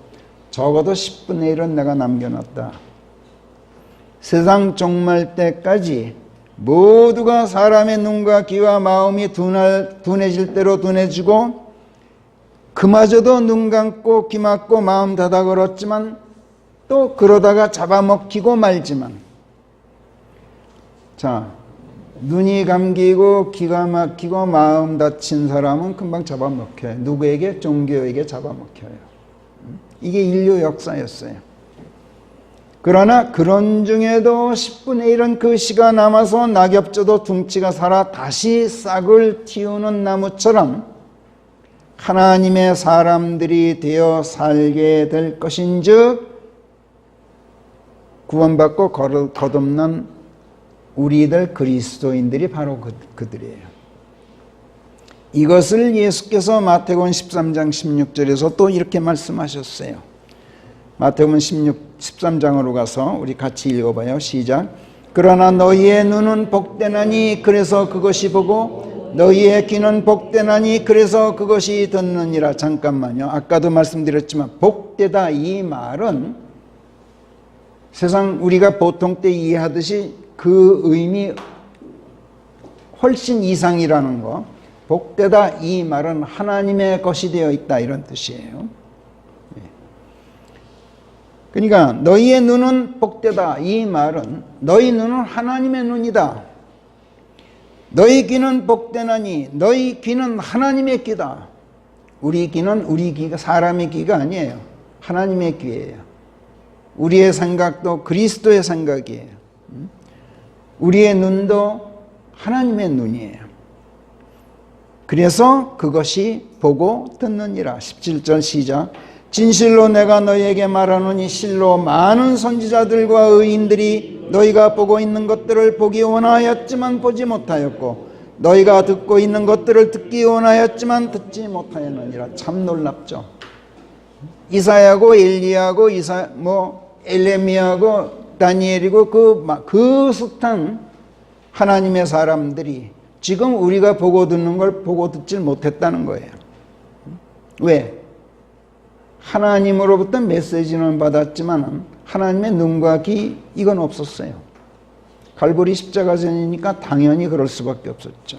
적어도 10분의 1은 내가 남겨놨다. 세상 종말 때까지 모두가 사람의 눈과 귀와 마음이 둔해질 대로 둔해지고 그마저도 눈 감고 귀 막고 마음 닫아 걸었지만 또 그러다가 잡아먹히고 말지만, 자, 눈이 감기고 귀가 막히고 마음 닫힌 사람은 금방 잡아먹혀요. 누구에게? 종교에게 잡아먹혀요. 이게 인류 역사였어요. 그러나 그런 중에도 10분의 1은 그 씨가 남아서 낙엽져도 둥치가 살아 다시 싹을 틔우는 나무처럼 하나님의 사람들이 되어 살게 될 것인즉 구원받고 거듭난 우리들 그리스도인들이 바로 그들이에요. 이것을 예수께서 마태복음 13장 16절에서 또 이렇게 말씀하셨어요. 마태복음 13장으로 가서 우리 같이 읽어봐요. 시작. 그러나 너희의 눈은 복되나니 그래서 그것이 보고 너희의 귀는 복되나니 그래서 그것이 듣느니라. 잠깐만요. 아까도 말씀드렸지만 복되다 이 말은 세상 우리가 보통 때 이해하듯이 그 의미 훨씬 이상이라는 거. 복되다 이 말은 하나님의 것이 되어 있다 이런 뜻이에요. 그러니까 너희의 눈은 복되다 이 말은 너희 눈은 하나님의 눈이다. 너희 귀는 복되나니 너희 귀는 하나님의 귀다. 우리 귀는 우리 귀가 사람의 귀가 아니에요. 하나님의 귀예요. 우리의 생각도 그리스도의 생각이에요. 우리의 눈도 하나님의 눈이에요. 그래서 그것이 보고 듣느니라. 17절 시작. 진실로 내가 너희에게 말하노니 실로 많은 선지자들과 의인들이 너희가 보고 있는 것들을 보기 원하였지만 보지 못하였고 너희가 듣고 있는 것들을 듣기 원하였지만 듣지 못하였느니라. 참 놀랍죠. 이사야고 엘리야고 엘레미야고 다니엘이고 그 숱한 하나님의 사람들이 지금 우리가 보고 듣는 걸 보고 듣질 못했다는 거예요. 왜? 하나님으로부터 메시지는 받았지만 하나님의 눈과 귀 이건 없었어요. 갈보리 십자가 전이니까 당연히 그럴 수밖에 없었죠.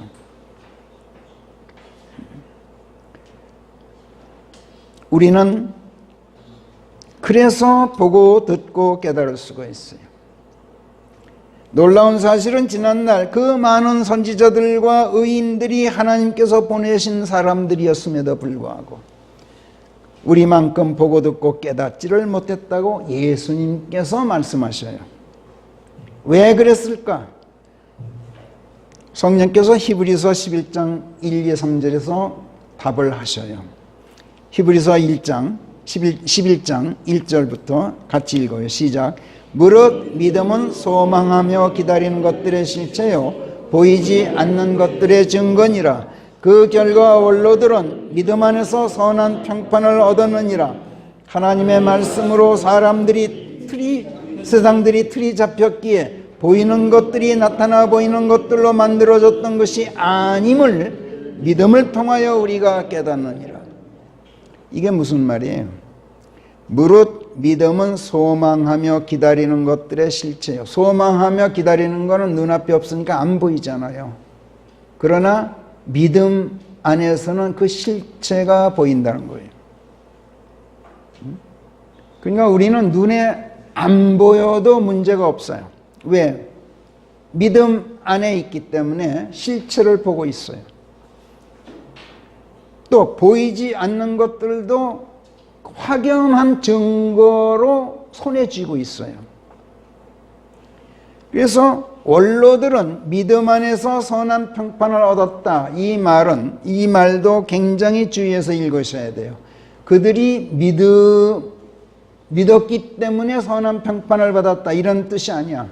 우리는 그래서 보고 듣고 깨달을 수가 있어요. 놀라운 사실은 지난날 그 많은 선지자들과 의인들이 하나님께서 보내신 사람들이었음에도 불구하고 우리만큼 보고 듣고 깨닫지를 못했다고 예수님께서 말씀하셔요. 왜 그랬을까? 성령께서 히브리서 11장 1, 2, 3절에서 답을 하셔요. 히브리서 11장 1절부터 같이 읽어요. 시작. 무릇 믿음은 소망하며 기다리는 것들의 실체요 보이지 않는 것들의 증거니라. 그 결과 원로들은 믿음 안에서 선한 평판을 얻었느니라. 하나님의 말씀으로 세상들이 틀이 잡혔기에 보이는 것들이 나타나 보이는 것들로 만들어졌던 것이 아님을 믿음을 통하여 우리가 깨닫느니라. 이게 무슨 말이에요? 무릇 믿음은 소망하며 기다리는 것들의 실체요. 소망하며 기다리는 것은 눈앞에 없으니까 안 보이잖아요. 그러나 믿음 안에서는 그 실체가 보인다는 거예요. 그러니까 우리는 눈에 안 보여도 문제가 없어요. 왜? 믿음 안에 있기 때문에 실체를 보고 있어요. 또 보이지 않는 것들도 확연한 증거로 손에 쥐고 있어요. 그래서 원로들은 믿음 안에서 선한 평판을 얻었다. 이 말도 굉장히 주의해서 읽으셔야 돼요. 그들이 믿었기 때문에 선한 평판을 받았다. 이런 뜻이 아니야.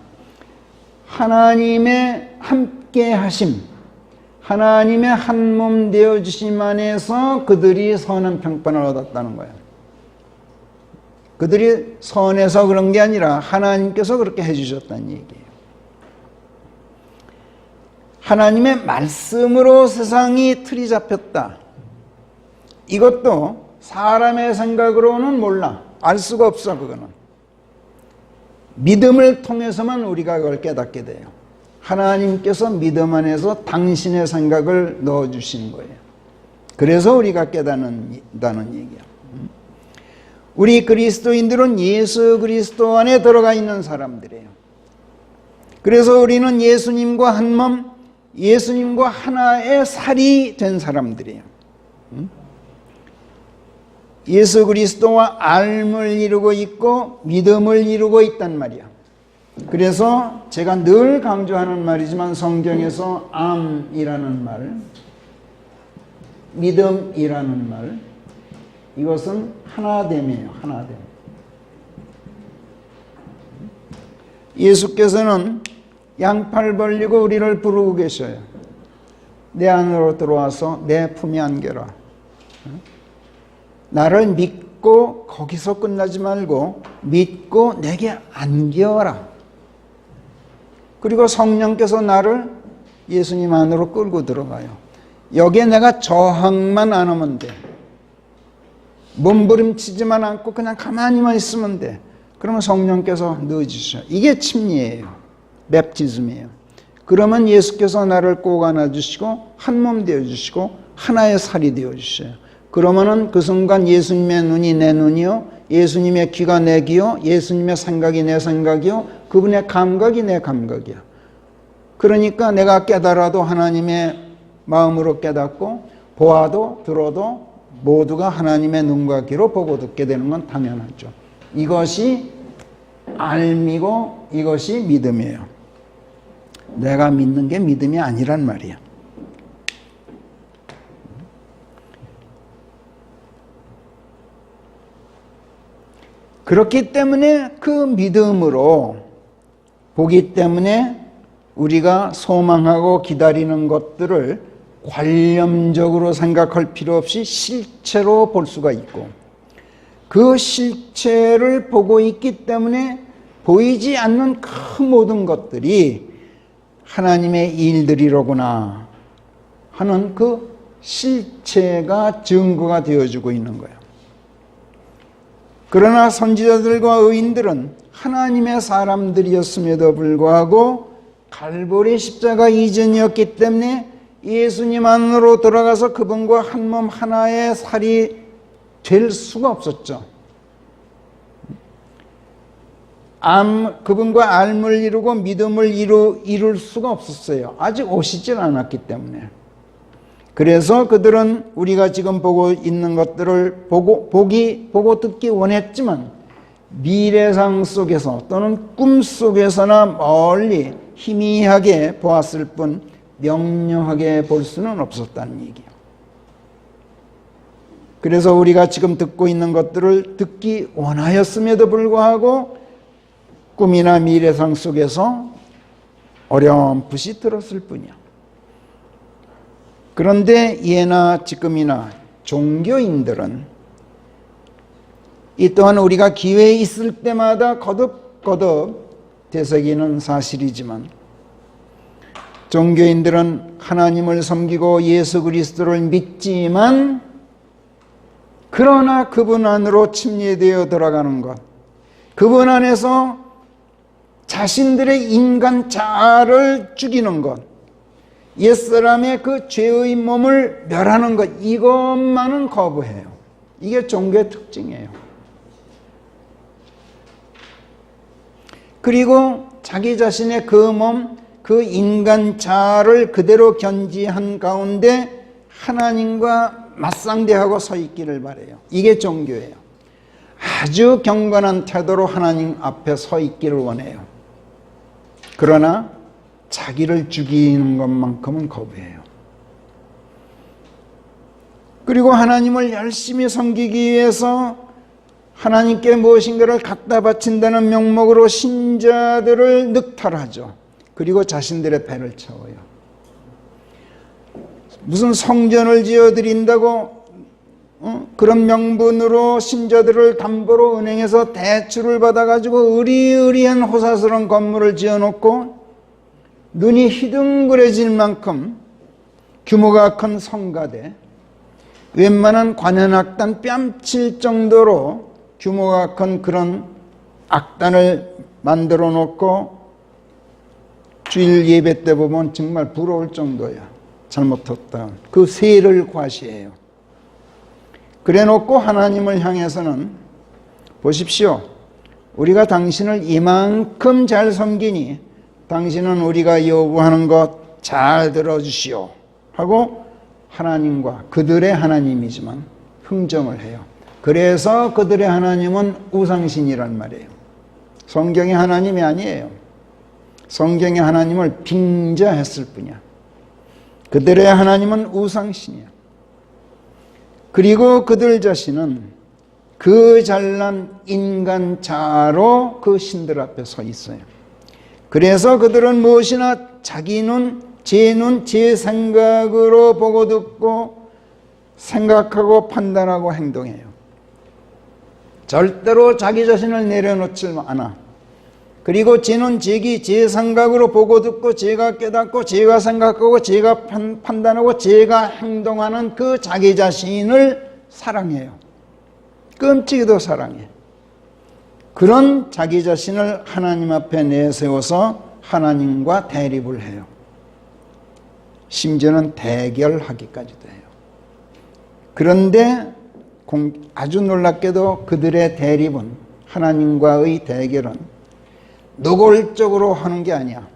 하나님의 함께 하심, 하나님의 한 몸 되어주심 안에서 그들이 선한 평판을 얻었다는 거예요. 그들이 선해서 그런 게 아니라 하나님께서 그렇게 해주셨다는 얘기예요. 하나님의 말씀으로 세상이 틀이 잡혔다. 이것도 사람의 생각으로는 몰라. 알 수가 없어. 그거는 믿음을 통해서만 우리가 그걸 깨닫게 돼요. 하나님께서 믿음 안에서 당신의 생각을 넣어주시는 거예요. 그래서 우리가 깨닫는다는 얘기야. 우리 그리스도인들은 예수 그리스도 안에 들어가 있는 사람들이에요. 그래서 우리는 예수님과 한 몸, 예수님과 하나의 살이 된 사람들이에요. 예수 그리스도와 알을 이루고 있고 믿음을 이루고 있단 말이야. 그래서 제가 늘 강조하는 말이지만 성경에서 암이라는 말, 믿음이라는 말, 이것은 하나됨이에요. 하나됨. 예수께서는 양팔 벌리고 우리를 부르고 계셔요. 내 안으로 들어와서 내 품에 안겨라. 나를 믿고 거기서 끝나지 말고 믿고 내게 안겨라. 그리고 성령께서 나를 예수님 안으로 끌고 들어가요. 여기에 내가 저항만 안 하면 돼. 몸부림치지만 않고 그냥 가만히만 있으면 돼. 그러면 성령께서 넣어주셔. 이게 침례예요. 맵티즘이에요. 그러면 예수께서 나를 꼭 안아주시고 한 몸 되어주시고 하나의 살이 되어주셔요. 그러면은 그 순간 예수님의 눈이 내 눈이요, 예수님의 귀가 내 귀요, 예수님의 생각이 내 생각이요, 그분의 감각이 내 감각이야. 그러니까 내가 깨달아도 하나님의 마음으로 깨닫고 보아도 들어도 모두가 하나님의 눈과 귀로 보고 듣게 되는 건 당연하죠. 이것이 알미고 이것이 믿음이에요. 내가 믿는 게 믿음이 아니란 말이야. 그렇기 때문에 그 믿음으로 보기 때문에 우리가 소망하고 기다리는 것들을 관념적으로 생각할 필요 없이 실체로 볼 수가 있고, 그 실체를 보고 있기 때문에 보이지 않는 그 모든 것들이 하나님의 일들이로구나 하는 그 실체가 증거가 되어주고 있는 거예요. 그러나 선지자들과 의인들은 하나님의 사람들이었음에도 불구하고 갈보리 십자가 이전이었기 때문에 예수님 안으로 들어가서 그분과 한 몸 하나의 살이 될 수가 없었죠. 그분과 알을 이루고 믿음을 이룰 수가 없었어요. 아직 오시질 않았기 때문에. 그래서 그들은 우리가 지금 보고 있는 것들을 보고 듣기 원했지만 미래상 속에서 또는 꿈 속에서나 멀리 희미하게 보았을 뿐 명료하게 볼 수는 없었다는 얘기예요. 그래서 우리가 지금 듣고 있는 것들을 듣기 원하였음에도 불구하고 꿈이나 미래상 속에서 어렴풋이 들었을 뿐이야. 그런데 예나 지금이나 종교인들은 이 또한 우리가 기회에 있을 때마다 거듭거듭 되새기는 사실이지만, 종교인들은 하나님을 섬기고 예수 그리스도를 믿지만 그러나 그분 안으로 침례되어 들어가는 것, 그분 안에서 자신들의 인간 자아를 죽이는 것, 옛사람의 그 죄의 몸을 멸하는 것, 이것만은 거부해요. 이게 종교의 특징이에요. 그리고 자기 자신의 그 몸, 그 인간 자아를 그대로 견지한 가운데 하나님과 맞상대하고 서 있기를 바라요. 이게 종교예요. 아주 경건한 태도로 하나님 앞에 서 있기를 원해요. 그러나 자기를 죽이는 것만큼은 거부해요. 그리고 하나님을 열심히 섬기기 위해서 하나님께 무엇인가를 갖다 바친다는 명목으로 신자들을 늑탈하죠. 그리고 자신들의 배를 채워요. 무슨 성전을 지어드린다고 그런 명분으로 신자들을 담보로 은행에서 대출을 받아가지고 의리의리한 호사스러운 건물을 지어놓고 눈이 희둥그레질 만큼 규모가 큰 성가대, 웬만한 관현악단 뺨칠 정도로 규모가 큰 그런 악단을 만들어 놓고 주일 예배 때 보면 정말 부러울 정도야. 잘못했다. 그 세를 과시해요. 그래 놓고 하나님을 향해서는 보십시오. 우리가 당신을 이만큼 잘 섬기니 당신은 우리가 요구하는 것 잘 들어주시오 하고 하나님과 그들의 하나님이지만 흥정을 해요. 그래서 그들의 하나님은 우상신이란 말이에요. 성경의 하나님이 아니에요. 성경의 하나님을 빙자했을 뿐이야. 그들의 하나님은 우상신이야. 그리고 그들 자신은 그 잘난 인간 자아로 그 신들 앞에 서 있어요. 그래서 그들은 무엇이나 자기 눈, 제 생각으로 보고 듣고 생각하고 판단하고 행동해요. 절대로 자기 자신을 내려놓지 않아. 그리고 쟤는 제 생각으로 보고 듣고 제가 깨닫고 제가 생각하고 제가 판단하고 제가 행동하는 그 자기 자신을 사랑해요. 끔찍이도 사랑해. 그런 자기 자신을 하나님 앞에 내세워서 하나님과 대립을 해요. 심지어는 대결하기까지도 해요. 그런데 아주 놀랍게도 그들의 대립은, 하나님과의 대결은 노골적으로 하는 게 아니야.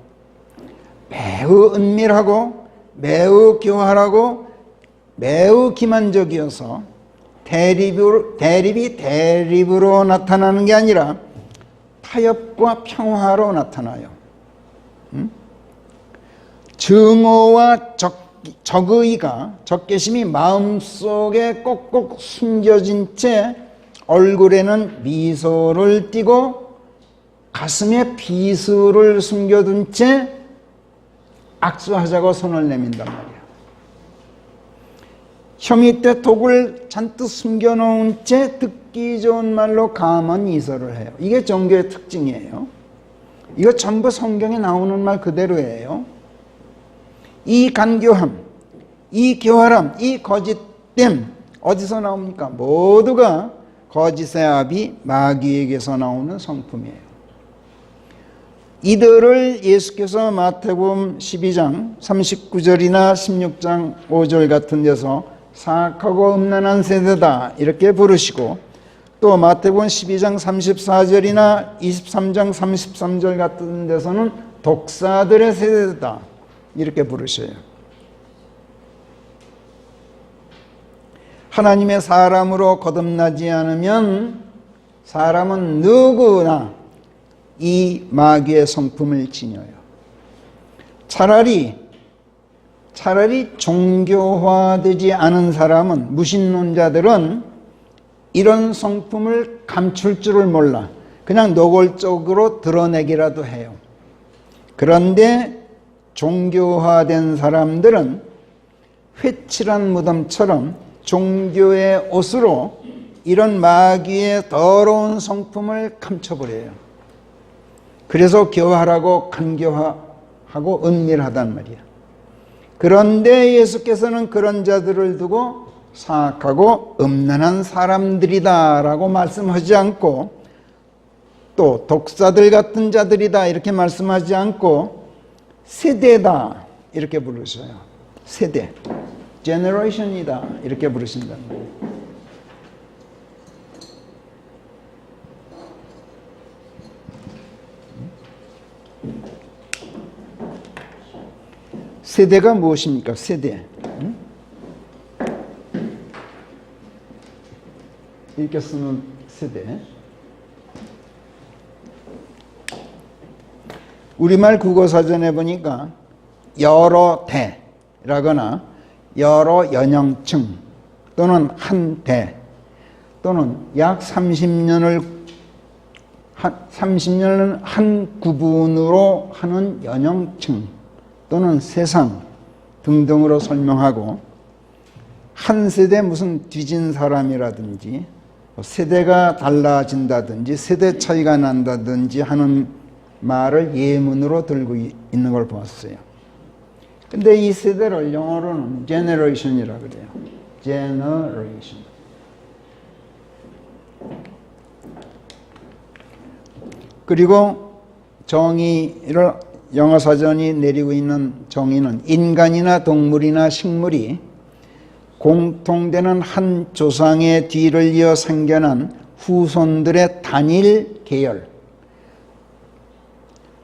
매우 은밀하고 매우 교활하고 매우 기만적이어서 대립이 대립으로 나타나는 게 아니라 타협과 평화로 나타나요. 증오와 적의가, 적개심이 마음속에 꼭꼭 숨겨진 채 얼굴에는 미소를 띠고 가슴에 비수를 숨겨둔 채 악수하자고 손을 내민단 말이야. 혀 밑에 독을 잔뜩 숨겨놓은 채 듣기 좋은 말로 감한 이설을 해요. 이게 종교의 특징이에요. 이거 전부 성경에 나오는 말 그대로예요. 이 간교함, 이 교활함, 이 거짓됨 어디서 나옵니까? 모두가 거짓의 아비 마귀에게서 나오는 성품이에요. 이들을 예수께서 마태복음 12장 39절이나 16장 5절 같은 데서 사악하고 음란한 세대다 이렇게 부르시고, 또 마태복음 12장 34절이나 23장 33절 같은 데서는 독사들의 세대다 이렇게 부르셔요. 하나님의 사람으로 거듭나지 않으면 사람은 누구나 이 마귀의 성품을 지녀요. 차라리 종교화되지 않은 사람은, 무신론자들은 이런 성품을 감출 줄을 몰라 그냥 노골적으로 드러내기라도 해요. 그런데 종교화된 사람들은 회칠한 무덤처럼 종교의 옷으로 이런 마귀의 더러운 성품을 감춰버려요. 그래서 교활하고 간교하고 은밀하단 말이야. 그런데 예수께서는 그런 자들을 두고 사악하고 음란한 사람들이다 라고 말씀하지 않고, 또 독사들 같은 자들이다 이렇게 말씀하지 않고 세대다 이렇게 부르셔요. 세대, generation이다 이렇게 부르신단 말이에요. 세대가 무엇입니까? 세대. 이렇게 쓰는 세대. 우리말 국어사전에 보니까 여러 대라거나 여러 연령층 또는 한 대 또는 약 30년을 한 구분으로 하는 연령층 또는 세상 등등으로 설명하고, 한 세대 무슨 뒤진 사람이라든지 세대가 달라진다든지 세대 차이가 난다든지 하는 말을 예문으로 들고 있는 걸 보았어요. 근데 이 세대를 영어로는 generation이라고 그래요. generation. 그리고 정의를 영어 사전이 내리고 있는 정의는 인간이나 동물이나 식물이 공통되는 한 조상의 뒤를 이어 생겨난 후손들의 단일 계열,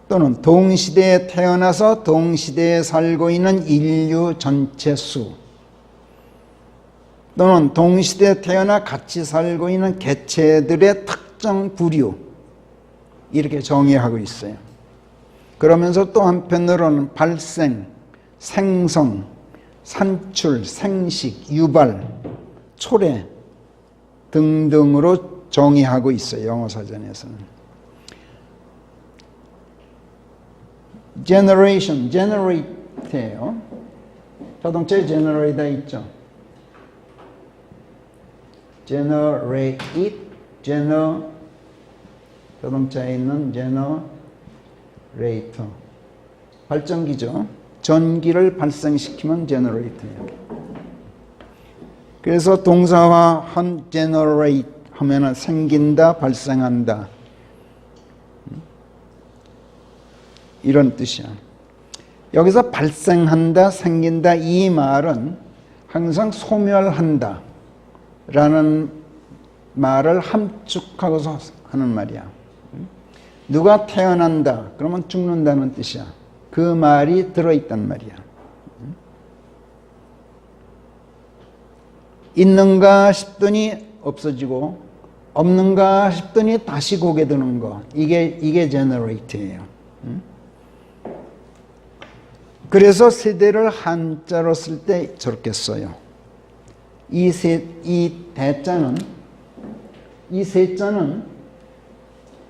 또는 동시대에 태어나서 동시대에 살고 있는 인류 전체 수, 또는 동시대에 태어나 같이 살고 있는 개체들의 특정 부류, 이렇게 정의하고 있어요. 그러면서 또 한편으로는 발생, 생성, 산출, 생식, 유발, 초래 등등으로 정의하고 있어요. 영어 사전에서는. generation, generate예요. 자동차에 generate가 있죠. generate, 자동차에 있는 generator, 발전기죠. 전기를 발생시키면 generator예요. 그래서 동사화한 generate 하면은 생긴다, 발생한다, 이런 뜻이야. 여기서 발생한다, 생긴다 이 말은 항상 소멸한다 라는 말을 함축하고서 하는 말이야. 누가 태어난다 그러면 죽는다는 뜻이야. 그 말이 들어있단 말이야. 있는가 싶더니 없어지고 없는가 싶더니 다시 고개 드는 거, 이게 generate예요. 그래서 세대를 한자로 쓸 때 저렇게 써요. 이 대자는 이 세자는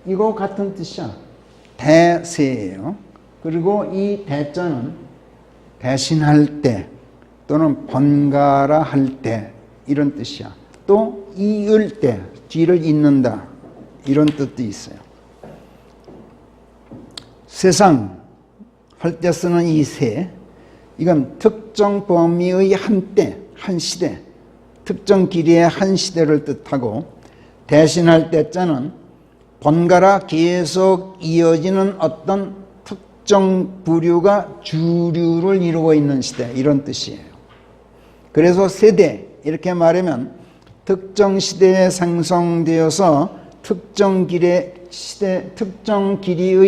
이거 같은 뜻이야. 대세예요. 그리고 이 대자는 대신할 때 또는 번갈아 할 때 이런 뜻이야. 또 이을 때, 뒤를 잇는다 이런 뜻도 있어요. 세상 할 때 쓰는 이 세, 이건 특정 범위의 한때, 한 시대, 특정 길이의 한 시대를 뜻하고, 대신할 때자는 번갈아 계속 이어지는 어떤 특정 부류가 주류를 이루고 있는 시대, 이런 뜻이에요. 그래서 세대 이렇게 말하면 특정 시대에 생성되어서 특정 길이의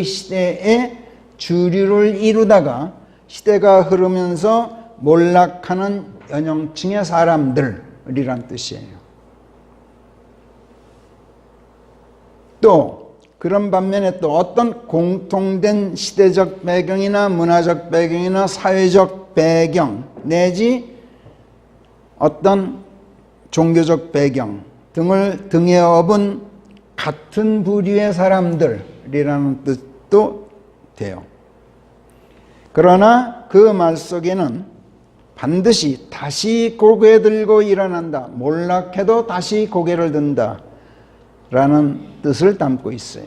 시대에 주류를 이루다가 시대가 흐르면서 몰락하는 연령층의 사람들이란 뜻이에요. 또 그런 반면에 또 어떤 공통된 시대적 배경이나 문화적 배경이나 사회적 배경 내지 어떤 종교적 배경 등을 등에 업은 같은 부류의 사람들이라는 뜻도 돼요. 그러나 그 말 속에는 반드시 다시 고개 들고 일어난다, 몰락해도 다시 고개를 든다 라는 뜻을 담고 있어요.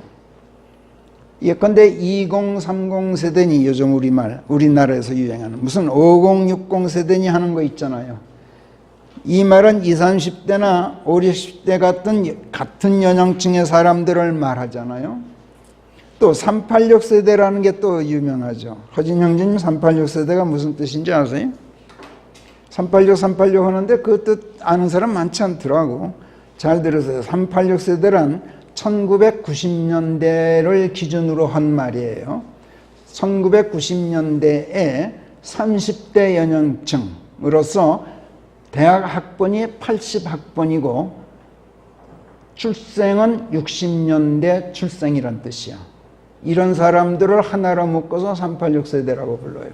예컨대 2030 세대니 요즘 우리나라에서 유행하는 무슨 5060 세대니 하는 거 있잖아요. 이 말은 20, 30대나 50, 60대 같은 연령층의 사람들을 말하잖아요. 또 386 세대라는 게 또 유명하죠. 허진 형제님 386 세대가 무슨 뜻인지 아세요? 386 하는데 그 뜻 아는 사람 많지 않더라고. 잘 들으세요. 386 세대란 1990년대를 기준으로 한 말이에요. 1990년대에 30대 연령층으로서 대학 학번이 80학번이고 출생은 60년대 출생이란 뜻이야. 이런 사람들을 하나로 묶어서 386 세대라고 불러요.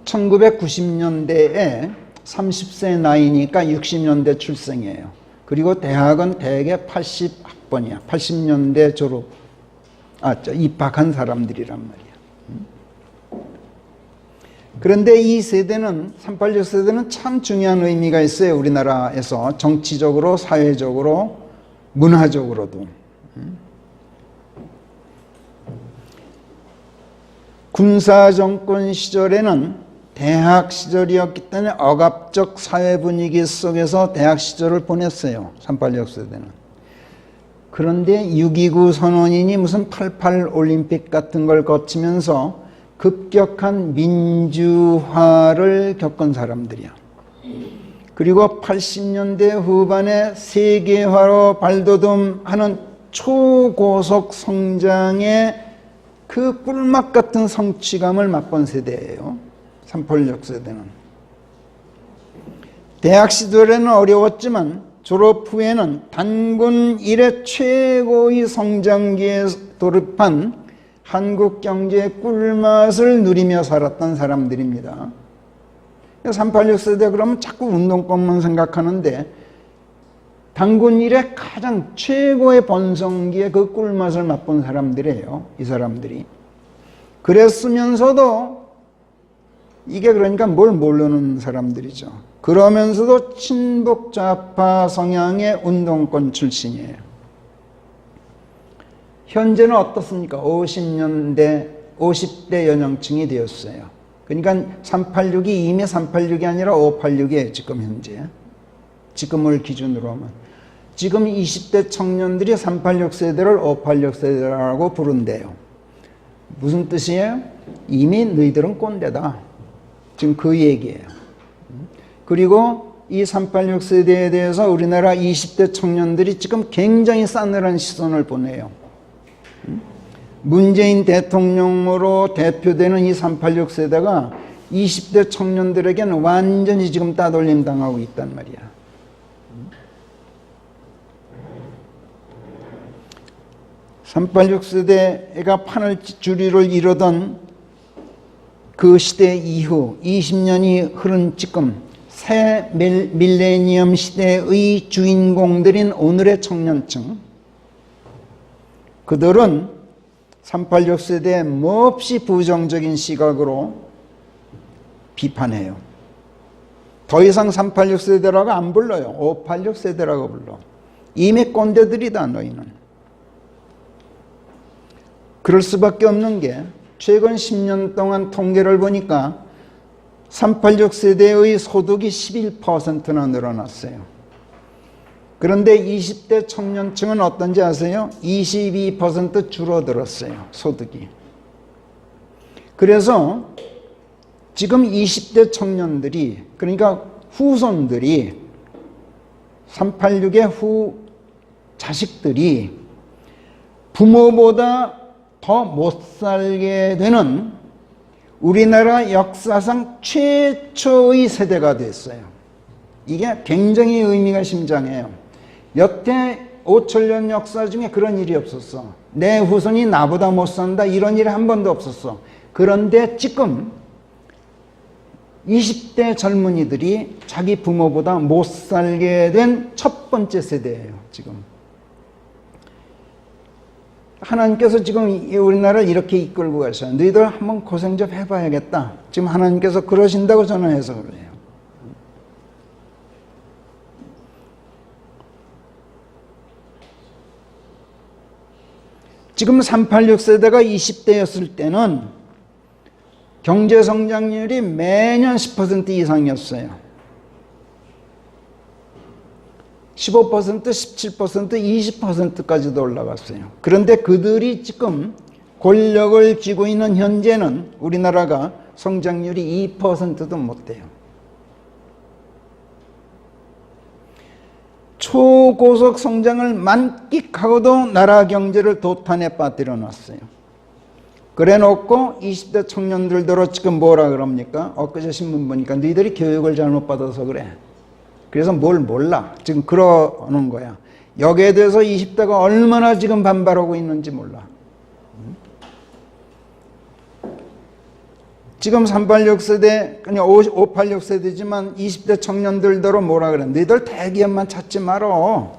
1990년대에 30세 나이니까 60년대 출생이에요. 그리고 대학은 대개 80학번이야. 80년대 입학한 사람들이란 말이야. 그런데 이 세대는 386 세대는 참 중요한 의미가 있어요. 우리나라에서 정치적으로, 사회적으로, 문화적으로도. 군사정권 시절에는 대학 시절이었기 때문에 억압적 사회 분위기 속에서 대학 시절을 보냈어요. 386 세대는. 그런데 6.29 선언이니 무슨 88 올림픽 같은 걸 거치면서 급격한 민주화를 겪은 사람들이야. 그리고 80년대 후반에 세계화로 발돋움하는 초고속 성장의 그 꿀맛 같은 성취감을 맛본 세대예요. 386 세대는. 대학 시절에는 어려웠지만 졸업 후에는 단군 이래 최고의 성장기에 돌입한 한국 경제의 꿀맛을 누리며 살았던 사람들입니다. 386 세대 그러면 자꾸 운동권만 생각하는데 단군 이래 가장 최고의 번성기에 그 꿀맛을 맛본 사람들이에요. 이 사람들이. 그랬으면서도 이게 그러니까 뭘 모르는 사람들이죠. 그러면서도 친북 좌파 성향의 운동권 출신이에요. 현재는 어떻습니까? 50대 연령층이 되었어요. 그러니까 386이 이미 386이 아니라 586이에요. 지금 현재. 지금을 기준으로 하면. 지금 20대 청년들이 386 세대를 586 세대라고 부른대요. 무슨 뜻이에요? 이미 너희들은 꼰대다. 지금 그 얘기예요. 그리고 이 386 세대에 대해서 우리나라 20대 청년들이 지금 굉장히 싸늘한 시선을 보내요. 문재인 대통령으로 대표되는 이 386 세대가 20대 청년들에게는 완전히 지금 따돌림 당하고 있단 말이야. (386) 세대가 판을 주류를 이루던 그 시대 이후 20년이 흐른 지금 새 밀레니엄 시대의 주인공들인 오늘의 청년층, 그들은 386 세대에 몹시 부정적인 시각으로 비판해요. 더 이상 386 세대라고 안 불러요. 586 세대라고 불러. 이미 꼰대들이다 너희는. 그럴 수밖에 없는 게 최근 10년 동안 통계를 보니까 386 세대의 소득이 11%나 늘어났어요. 그런데 20대 청년층은 어떤지 아세요? 22% 줄어들었어요, 소득이. 그래서 지금 20대 청년들이, 그러니까 후손들이, 386의 후 자식들이 부모보다 더 못 살게 되는 우리나라 역사상 최초의 세대가 됐어요. 이게 굉장히 의미가 심장해요. 여태 5천년 역사 중에 그런 일이 없었어. 내 후손이 나보다 못 산다, 이런 일이 한 번도 없었어. 그런데 지금 20대 젊은이들이 자기 부모보다 못 살게 된 첫 번째 세대예요, 지금. 하나님께서 지금 우리나라를 이렇게 이끌고 가셔요. 너희들 한번 고생 좀 해봐야겠다. 지금 하나님께서 그러신다고 저는 해석을 해요. 지금 386 세대가 20대였을 때는 경제 성장률이 매년 10% 이상이었어요. 15%, 17%, 20%까지도 올라갔어요. 그런데 그들이 지금 권력을 쥐고 있는 현재는 우리나라가 성장률이 2%도 못 돼요. 초고속 성장을 만끽하고도 나라 경제를 도탄에 빠뜨려 놨어요. 그래 놓고 20대 청년들도 지금 뭐라 그럽니까? 엊그제 신문 보니까 너희들이 교육을 잘못 받아서 그래. 그래서 뭘 몰라. 지금 그러는 거야. 여기에 대해서 20대가 얼마나 지금 반발하고 있는지 몰라. 지금 386 세대, 그냥 586 세대지만 20대 청년들도 뭐라 그래. 너희들 대기업만 찾지 말어.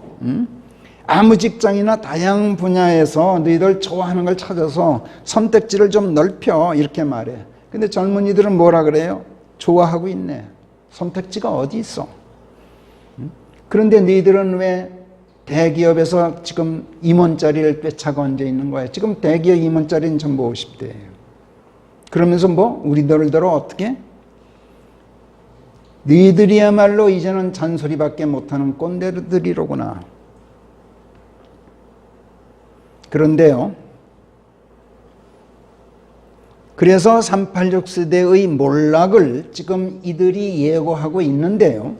아무 직장이나 다양한 분야에서 너희들 좋아하는 걸 찾아서 선택지를 좀 넓혀. 이렇게 말해. 근데 젊은이들은 뭐라 그래요? 좋아하고 있네. 선택지가 어디 있어? 그런데 너희들은 왜 대기업에서 지금 임원자리를 꿰차고 앉아 있는 거야? 지금 대기업 임원자리는 전부 50대예요. 그러면서 뭐 우리들도 어떻게? 너희들이야말로 이제는 잔소리밖에 못하는 꼰대들이로구나. 그런데요, 그래서 386 세대의 몰락을 지금 이들이 예고하고 있는데요,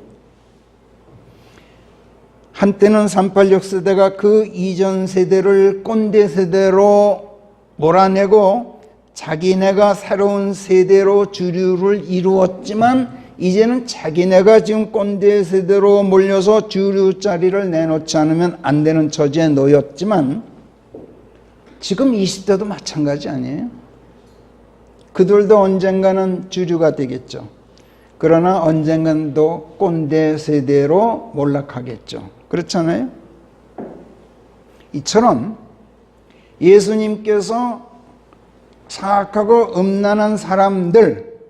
한때는 386 세대가 그 이전 세대를 꼰대 세대로 몰아내고 자기네가 새로운 세대로 주류를 이루었지만 이제는 자기네가 지금 꼰대 세대로 몰려서 주류 자리를 내놓지 않으면 안 되는 처지에 놓였지만 지금 20대도 마찬가지 아니에요? 그들도 언젠가는 주류가 되겠죠. 그러나 언젠가는 또 꼰대 세대로 몰락하겠죠. 그렇잖아요? 이처럼 예수님께서 사악하고 음란한 사람들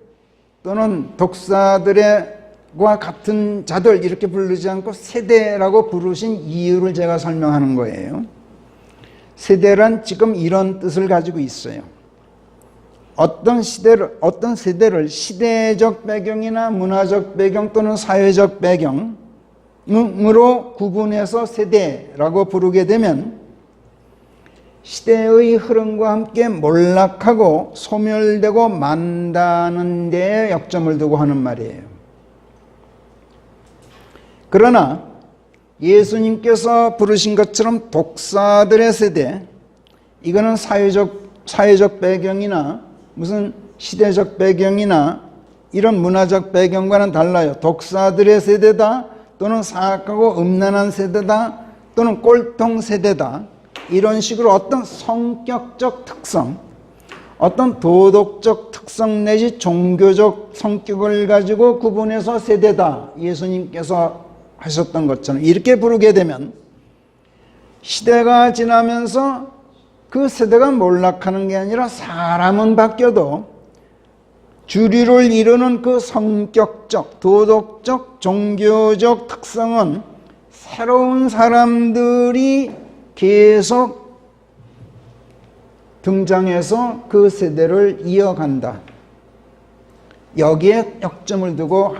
또는 독사들과 같은 자들 이렇게 부르지 않고 세대라고 부르신 이유를 제가 설명하는 거예요. 세대란 지금 이런 뜻을 가지고 있어요. 어떤 세대를 시대적 배경이나 문화적 배경 또는 사회적 배경으로 구분해서 세대라고 부르게 되면 시대의 흐름과 함께 몰락하고 소멸되고 만다는 데에 역점을 두고 하는 말이에요. 그러나 예수님께서 부르신 것처럼 독사들의 세대, 이거는 사회적 배경이나 무슨 시대적 배경이나 이런 문화적 배경과는 달라요. 독사들의 세대다, 또는 사악하고 음란한 세대다, 또는 꼴통 세대다, 이런 식으로 어떤 성격적 특성, 어떤 도덕적 특성 내지 종교적 성격을 가지고 구분해서 세대다, 예수님께서 하셨던 것처럼 이렇게 부르게 되면 시대가 지나면서 그 세대가 몰락하는 게 아니라 사람은 바뀌어도 주류를 이루는 그 성격적, 도덕적, 종교적 특성은 새로운 사람들이 계속 등장해서 그 세대를 이어간다. 여기에 역점을 두고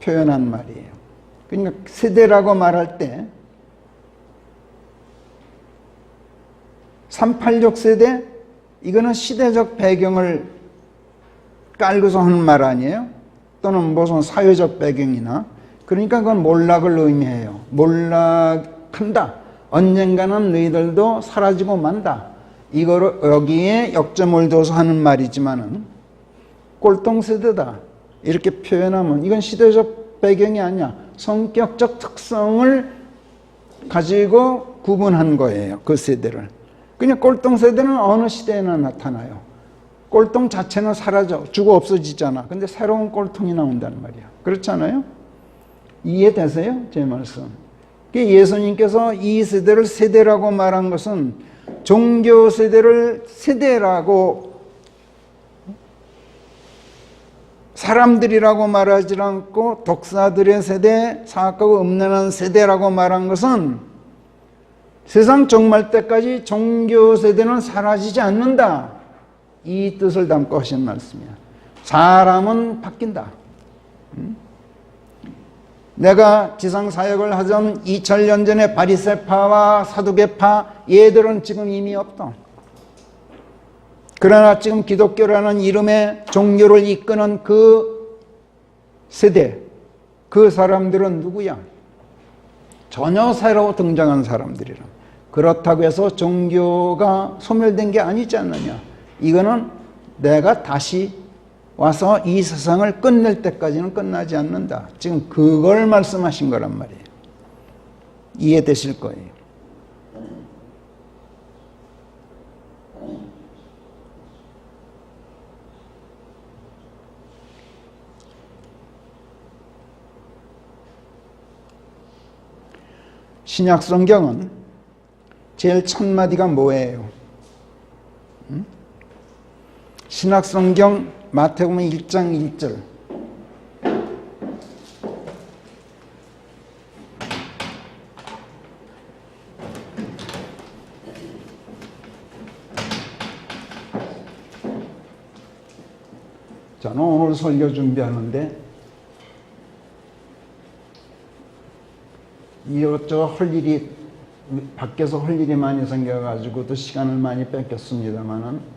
표현한 말이에요. 그러니까 세대라고 말할 때 386 세대, 이거는 시대적 배경을 깔고서 하는 말 아니에요? 또는 무슨 사회적 배경이나. 그러니까 그건 몰락을 의미해요. 몰락한다. 언젠가는 너희들도 사라지고 만다. 이거를 여기에 역점을 둬서 하는 말이지만은 꼴통세대다 이렇게 표현하면 이건 시대적 배경이 아니야. 성격적 특성을 가지고 구분한 거예요. 그 세대를. 그냥 꼴통세대는 어느 시대에나 나타나요. 꼴통 자체는 사라져, 죽어 없어지잖아. 근데 새로운 꼴통이 나온다는 말이야. 그렇지 않아요? 이해되세요? 제 말씀. 예수님께서 이 세대를 세대라고 말한 것은 종교 세대를 세대라고, 사람들이라고 말하지 않고 독사들의 세대, 사악하고 음란한 세대라고 말한 것은 세상 종말 때까지 종교 세대는 사라지지 않는다, 이 뜻을 담고 하신 말씀이야. 사람은 바뀐다. 내가 지상사역을 하던 2000년 전에 바리새파와 사두개파, 얘들은 지금 이미 없다. 그러나 지금 기독교라는 이름의 종교를 이끄는 그 세대, 그 사람들은 누구야? 전혀 새로 등장한 사람들이라. 그렇다고 해서 종교가 소멸된 게 아니지 않느냐. 이거는 내가 다시 와서 이 세상을 끝낼 때까지는 끝나지 않는다. 지금 그걸 말씀하신 거란 말이에요. 이해되실 거예요. 신약 성경은 제일 첫 마디가 뭐예요? 신약 성경 마태복음 1장 1절. 저는 오늘 설교 준비하는데 이것저것 할 일이, 밖에서 할 일이 많이 생겨가지고 또 시간을 많이 뺏겼습니다만은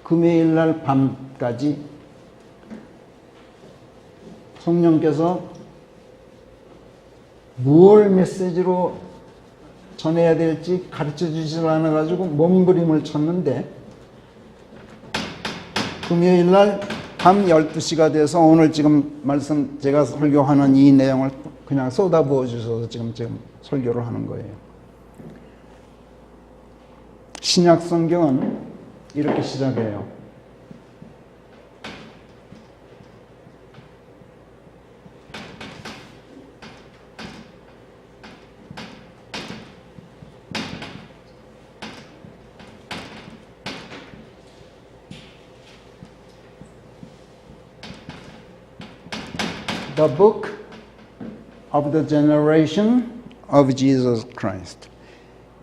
금요일 날 밤까지 성령께서 무엇을 메시지로 전해야 될지 가르쳐 주지 않아가지고 몸부림을 쳤는데 금요일 날 밤 12시가 돼서 오늘 지금 말씀, 제가 설교하는 이 내용을 그냥 쏟아부어 주셔서 지금 설교를 하는 거예요. 신약 성경은 이렇게 시작해요. The book of the generation of Jesus Christ.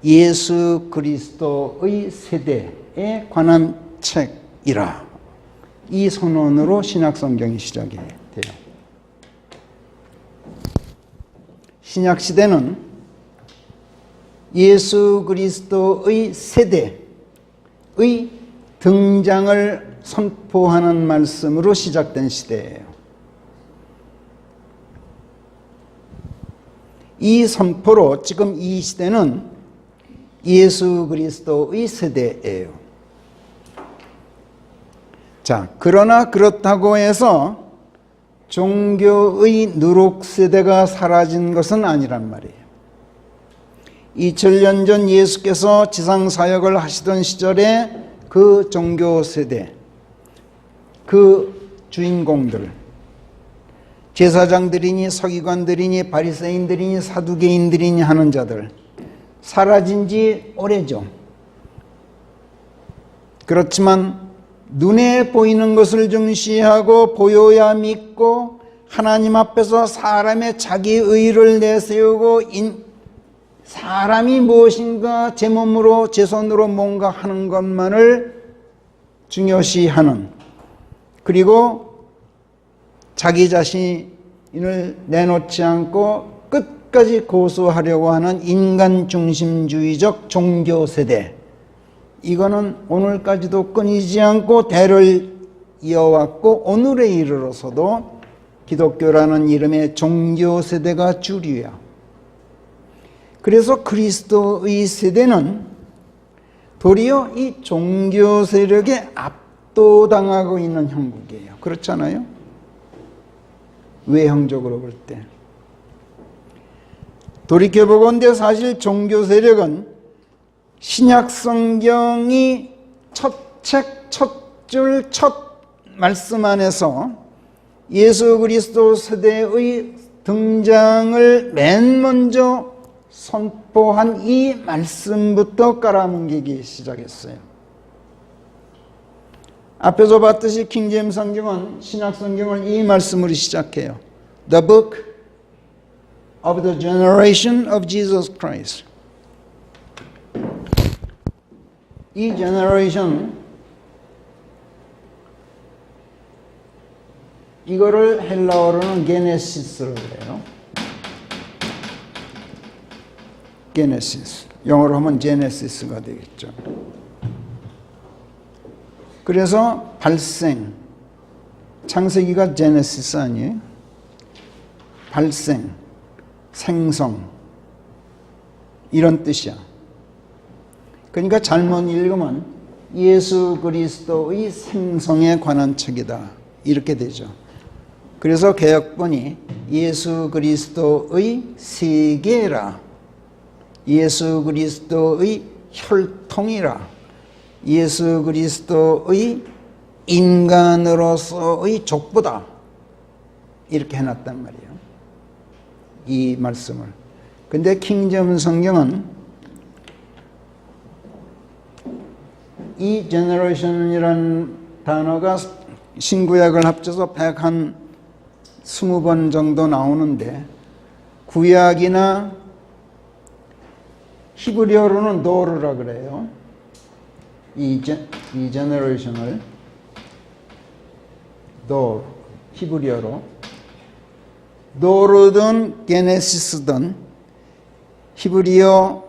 예수 그리스도의 세대에 관한 책이라. 이 선언으로 신약 성경이 시작이 돼요. 신약 시대는 예수 그리스도의 세대의 등장을 선포하는 말씀으로 시작된 시대예요. 이 선포로 지금 이 시대는 예수 그리스도의 세대예요. 자, 그러나 그렇다고 해서 종교의 누룩 세대가 사라진 것은 아니란 말이에요. 2000년 전 예수께서 지상 사역을 하시던 시절에 그 종교 세대, 그 주인공들, 제사장들이니 서기관들이니 바리새인들이니 사두개인들이니 하는 자들 사라진 지 오래죠. 그렇지만 눈에 보이는 것을 중시하고 보여야 믿고 하나님 앞에서 사람의 자기 의를 내세우고 사람이 무엇인가 제 몸으로 제 손으로 뭔가 하는 것만을 중요시하는, 그리고 자기 자신을 내놓지 않고 끝까지 고수하려고 하는 인간 중심주의적 종교 세대, 이거는 오늘까지도 끊이지 않고 대를 이어왔고 오늘에 이르러서도 기독교라는 이름의 종교 세대가 주류야. 그래서 그리스도의 세대는 도리어 이 종교 세력에 압도당하고 있는 형국이에요. 그렇잖아요? 외형적으로 볼 때. 돌이켜보건대 사실 종교 세력은 신약 성경이 첫 책, 첫 줄, 첫 말씀 안에서 예수 그리스도 세대의 등장을 맨 먼저 선포한 이 말씀부터 깔아뭉개기 시작했어요. 앞에서 봤듯이 킹제임스 성경은 신약 성경을 이 말씀으로 시작해요. The book of the generation of Jesus Christ. 이 generation, 이거를 헬라어로는 게네시스라고 그래요. 게네시스. 영어로 하면 제네시스가 되겠죠. 그래서 발생, 창세기가 제네시스 아니에요? 발생, 생성, 이런 뜻이야. 그러니까 잘못 읽으면 예수 그리스도의 생성에 관한 책이다, 이렇게 되죠. 그래서 개역본이 예수 그리스도의 세계라, 예수 그리스도의 혈통이라, 예수 그리스도의 인간으로서의 족보다, 이렇게 해놨단 말이에요. 이 말씀을. 근데 킹제임스 성경은 이 generation이라는 단어가 신구약을 합쳐서 120번 정도 나오는데, 구약이나 히브리어로는 도르라 그래요. 이 generation을 도르, 히브리어로 도르든 게네시스든 히브리어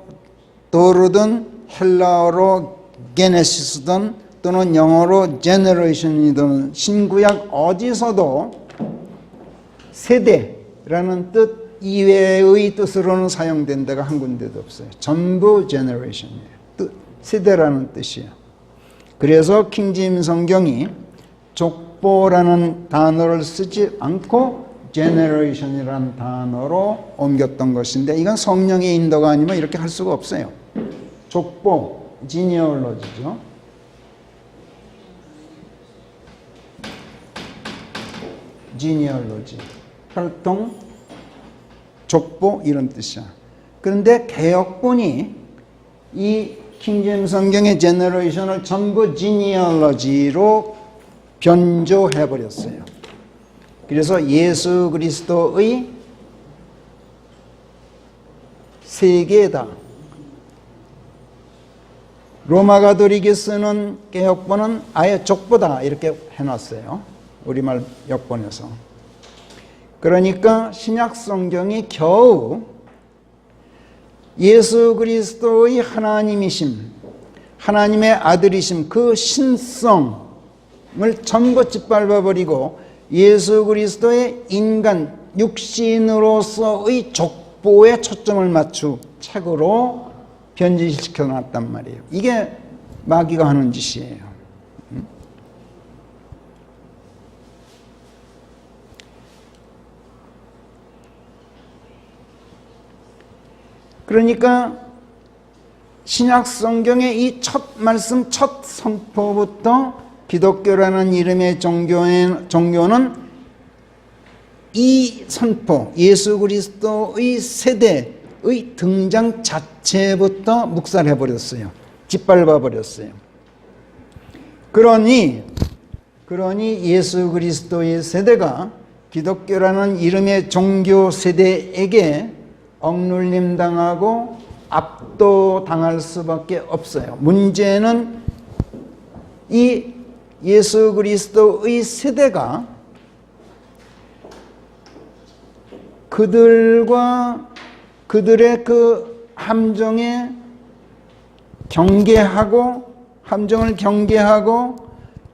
도르든 헬라어로 게네시스든 또는 영어로 generation이든 신구약 어디서도 세대라는 뜻 이외의 뜻으로는 사용된 데가 한 군데도 없어요. 전부 generation이에요. 세대라는 뜻이에요. 그래서 킹제임스 성경이 족보라는 단어를 쓰지 않고 generation이라는 단어로 옮겼던 것인데, 이건 성령의 인도가 아니면 이렇게 할 수가 없어요. 족보, genealogy죠. genealogy, 혈통, 족보, 이런 뜻이야. 그런데 개역본이 이 킹제임스 성경의 generation을 전부 genealogy로 변조해버렸어요. 그래서 예수 그리스도의 세계다. 로마 가톨릭이 쓰는 개역본은 아예 족보다 이렇게 해놨어요. 우리말 역본에서. 그러니까 신약 성경이 겨우 예수 그리스도의 하나님이심, 하나님의 아들이심, 그 신성을 전부 짓밟아버리고 예수 그리스도의 인간, 육신으로서의 족보에 초점을 맞춘 책으로 변질시켜 놨단 말이에요. 이게 마귀가 하는 짓이에요. 그러니까 신약 성경의 이 첫 말씀, 첫 선포부터 기독교라는 이름의 종교는 이 선포, 예수 그리스도의 세대의 등장 자체부터 묵살해버렸어요. 짓밟아버렸어요. 그러니 예수 그리스도의 세대가 기독교라는 이름의 종교 세대에게 억눌림 당하고 압도당할 수밖에 없어요. 문제는 이 예수 그리스도의 세대가 그들과 그들의 그 함정을 경계하고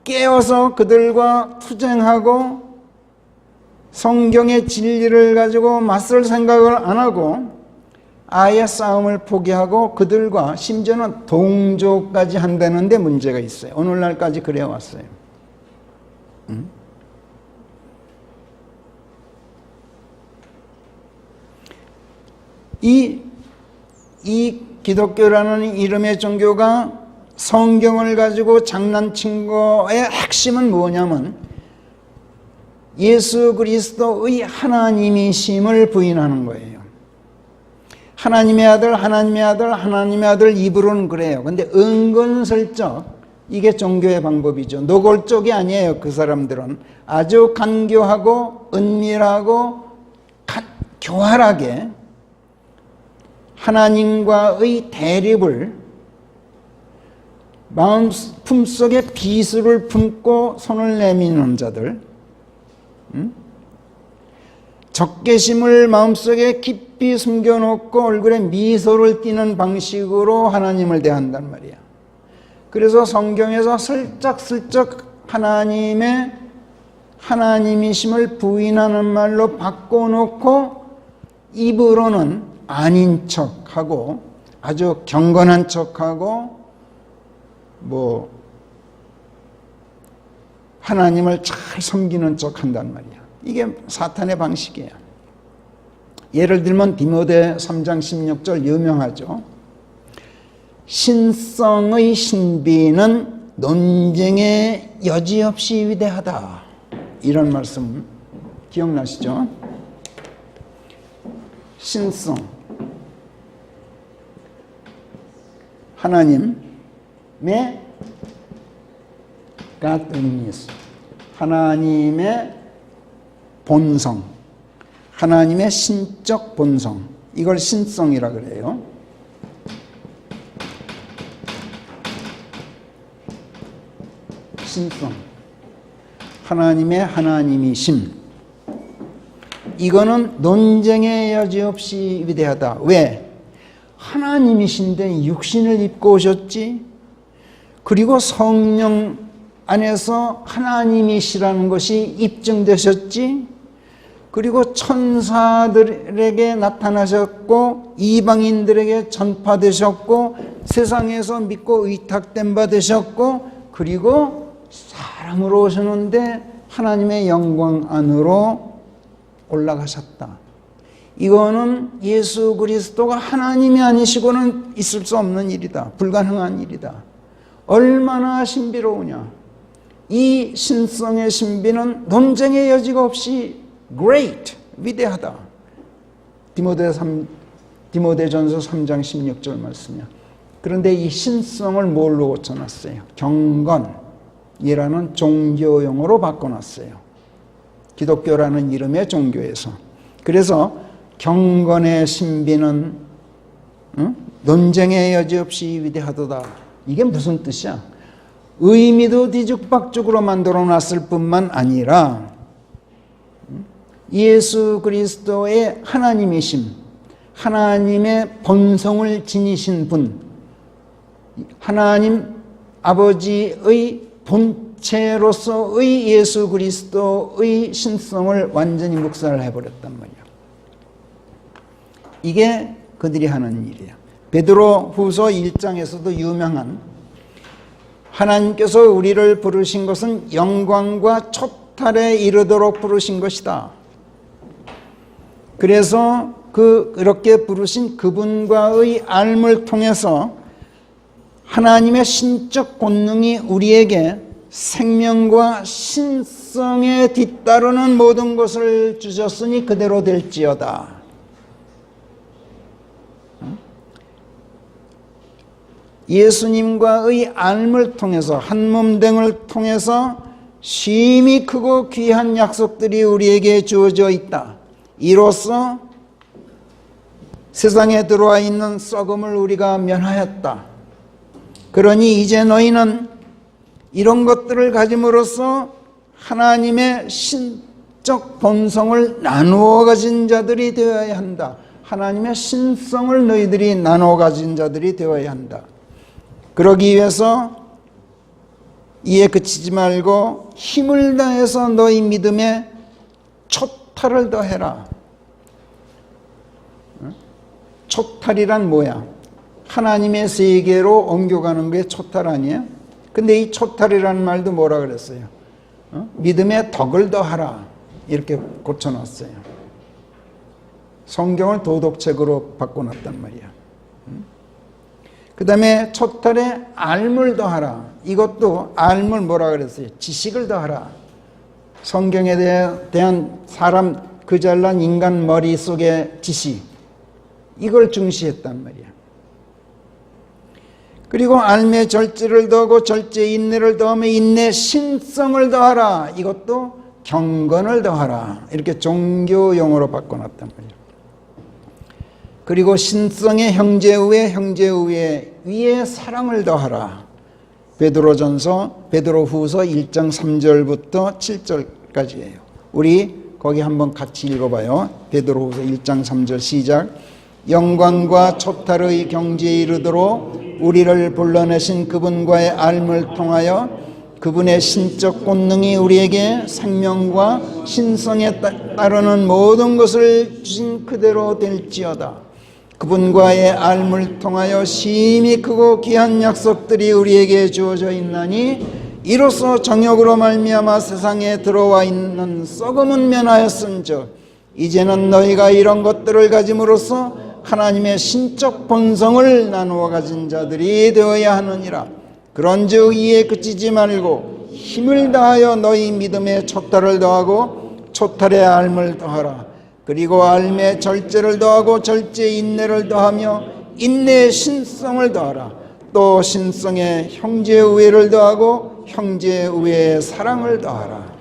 깨어서 그들과 투쟁하고 성경의 진리를 가지고 맞설 생각을 안 하고 아예 싸움을 포기하고 그들과 심지어는 동조까지 한다는 데 문제가 있어요. 오늘날까지 그래 왔어요. 이 기독교라는 이름의 종교가 성경을 가지고 장난친 거의 핵심은 뭐냐면 예수 그리스도의 하나님이심을 부인하는 거예요. 하나님의 아들 입으로는 그래요. 근데 은근슬쩍 이게 종교의 방법이죠. 노골적이 아니에요. 그 사람들은 아주 간교하고 은밀하고 교활하게 하나님과의 대립을 품속에 비수를 품고 손을 내미는 자들, 적개심을 마음속에 깊이 숨겨놓고 얼굴에 미소를 띠는 방식으로 하나님을 대한단 말이야. 그래서 성경에서 슬쩍슬쩍 하나님이심을 부인하는 말로 바꿔놓고 입으로는 아닌 척하고 아주 경건한 척하고 하나님을 잘 섬기는 척 한단 말이야. 이게 사탄의 방식이에요. 예를 들면 디모데 3장 16절 유명하죠. 신성의 신비는 논쟁의 여지없이 위대하다. 이런 말씀 기억나시죠? 신성, 하나님의 godliness, 하나님의 본성, 하나님의 신적 본성, 이걸 신성이라 그래요. 신성, 하나님의 하나님이심, 이거는 논쟁의 여지 없이 위대하다. 왜? 하나님이신데 육신을 입고 오셨지. 그리고 성령 안에서 하나님이시라는 것이 입증되셨지. 그리고 천사들에게 나타나셨고 이방인들에게 전파되셨고 세상에서 믿고 의탁된 바 되셨고 그리고 사람으로 오셨는데 하나님의 영광 안으로 올라가셨다. 이거는 예수 그리스도가 하나님이 아니시고는 있을 수 없는 일이다. 불가능한 일이다. 얼마나 신비로우냐. 이 신성의 신비는 논쟁의 여지가 없이 great, 위대하다. 디모데전서 3장 16절 말씀이야. 그런데 이 신성을 뭘로 고쳐놨어요? 경건이라는 종교용어로 바꿔놨어요. 기독교라는 이름의 종교에서. 그래서 경건의 신비는 논쟁의 여지 없이 위대하도다. 이게 무슨 뜻이야? 의미도 뒤죽박죽으로 만들어놨을 뿐만 아니라 예수 그리스도의 하나님이심, 하나님의 본성을 지니신 분, 하나님 아버지의 본체로서의 예수 그리스도의 신성을 완전히 묵살을 해버렸단 말이야. 이게 그들이 하는 일이야. 베드로 후서 1장에서도 유명한 하나님께서 우리를 부르신 것은 영광과 초탈에 이르도록 부르신 것이다. 그래서 그렇게 부르신 그분과의 알을 통해서 하나님의 신적 권능이 우리에게 생명과 신성에 뒤따르는 모든 것을 주셨으니 그대로 될지어다. 예수님과의 삶을 통해서, 한몸됨을 통해서 심히 크고 귀한 약속들이 우리에게 주어져 있다. 이로써 세상에 들어와 있는 썩음을 우리가 면하였다. 그러니 이제 너희는 이런 것들을 가짐으로써 하나님의 신적 본성을 나누어 가진 자들이 되어야 한다. 하나님의 신성을 너희들이 나누어 가진 자들이 되어야 한다. 그러기 위해서 이에 그치지 말고 힘을 다해서 너희 믿음에 초탈을 더해라. 초탈이란 뭐야? 하나님의 세계로 옮겨가는 게 초탈 아니에요? 근데 이 초탈이라는 말도 뭐라 그랬어요? 믿음에 덕을 더하라. 이렇게 고쳐놨어요. 성경을 도덕책으로 바꿔놨단 말이야. 그 다음에 초탈에 알물 더하라. 이것도 알물 뭐라 그랬어요? 지식을 더하라. 성경에 대한 사람 그 잘난 인간 머릿속의 지식, 이걸 중시했단 말이야. 그리고 알매 절제를 더하고 절제 인내를 더하며 인내 신성을 더하라. 이것도 경건을 더하라. 이렇게 종교 용어로 바꿔놨단 말이야. 그리고 신성의 형제 위에 사랑을 더하라. 베드로후서 1장 3절부터 7절까지예요. 우리 거기 한번 같이 읽어봐요. 베드로후서 1장 3절 시작. 영광과 초탈의 경지에 이르도록 우리를 불러내신 그분과의 알을 통하여 그분의 신적 권능이 우리에게 생명과 신성에 따르는 모든 것을 주신 그대로 될지어다. 그분과의 알을 통하여 심히 크고 귀한 약속들이 우리에게 주어져 있나니 이로써 정욕으로 말미암아 세상에 들어와 있는 썩음은 면하였은즉 이제는 너희가 이런 것들을 가짐으로써 하나님의 신적 본성을 나누어 가진 자들이 되어야 하느니라. 그런즉 이에 그치지 말고 힘을 다하여 너희 믿음에 초탈을 더하고 초탈에 알을 더하라. 그리고 알매 절제를 더하고 절제에 인내를 더하며 인내에 신성을 더하라. 또 신성에 형제의 우애를 더하고 형제의 우애에 사랑을 더하라.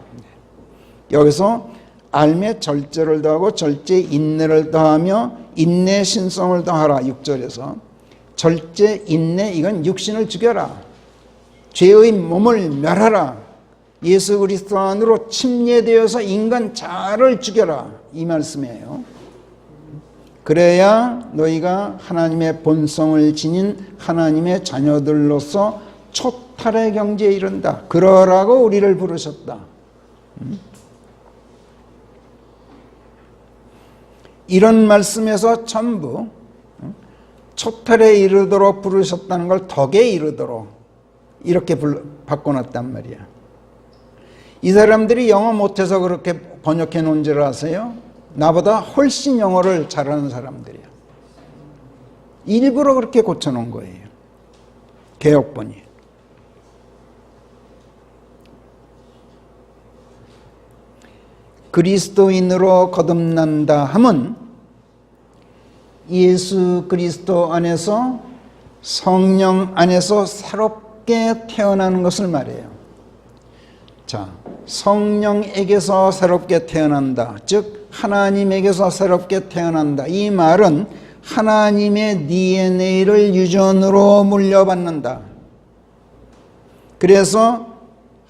여기서 알매 절제를 더하고 절제에 인내를 더하며 인내 신성을 더하라. 6절에서 절제 인내, 이건 육신을 죽여라. 죄의 몸을 멸하라. 예수 그리스도 안으로 침례되어서 인간 자아를 죽여라. 이 말씀이에요. 그래야 너희가 하나님의 본성을 지닌 하나님의 자녀들로서 초탈의 경지에 이른다. 그러라고 우리를 부르셨다. 이런 말씀에서 전부 초탈에 이르도록 부르셨다는 걸 덕에 이르도록 이렇게 바꿔놨단 말이야. 이 사람들이 영어 못해서 그렇게 번역해 놓은 줄 아세요? 나보다 훨씬 영어를 잘하는 사람들이야. 일부러 그렇게 고쳐놓은 거예요. 개역본이. 그리스도인으로 거듭난다 함은 예수 그리스도 안에서 성령 안에서 새롭게 태어나는 것을 말해요. 자, 성령에게서 새롭게 태어난다. 즉 하나님에게서 새롭게 태어난다. 이 말은 하나님의 DNA를 유전으로 물려받는다. 그래서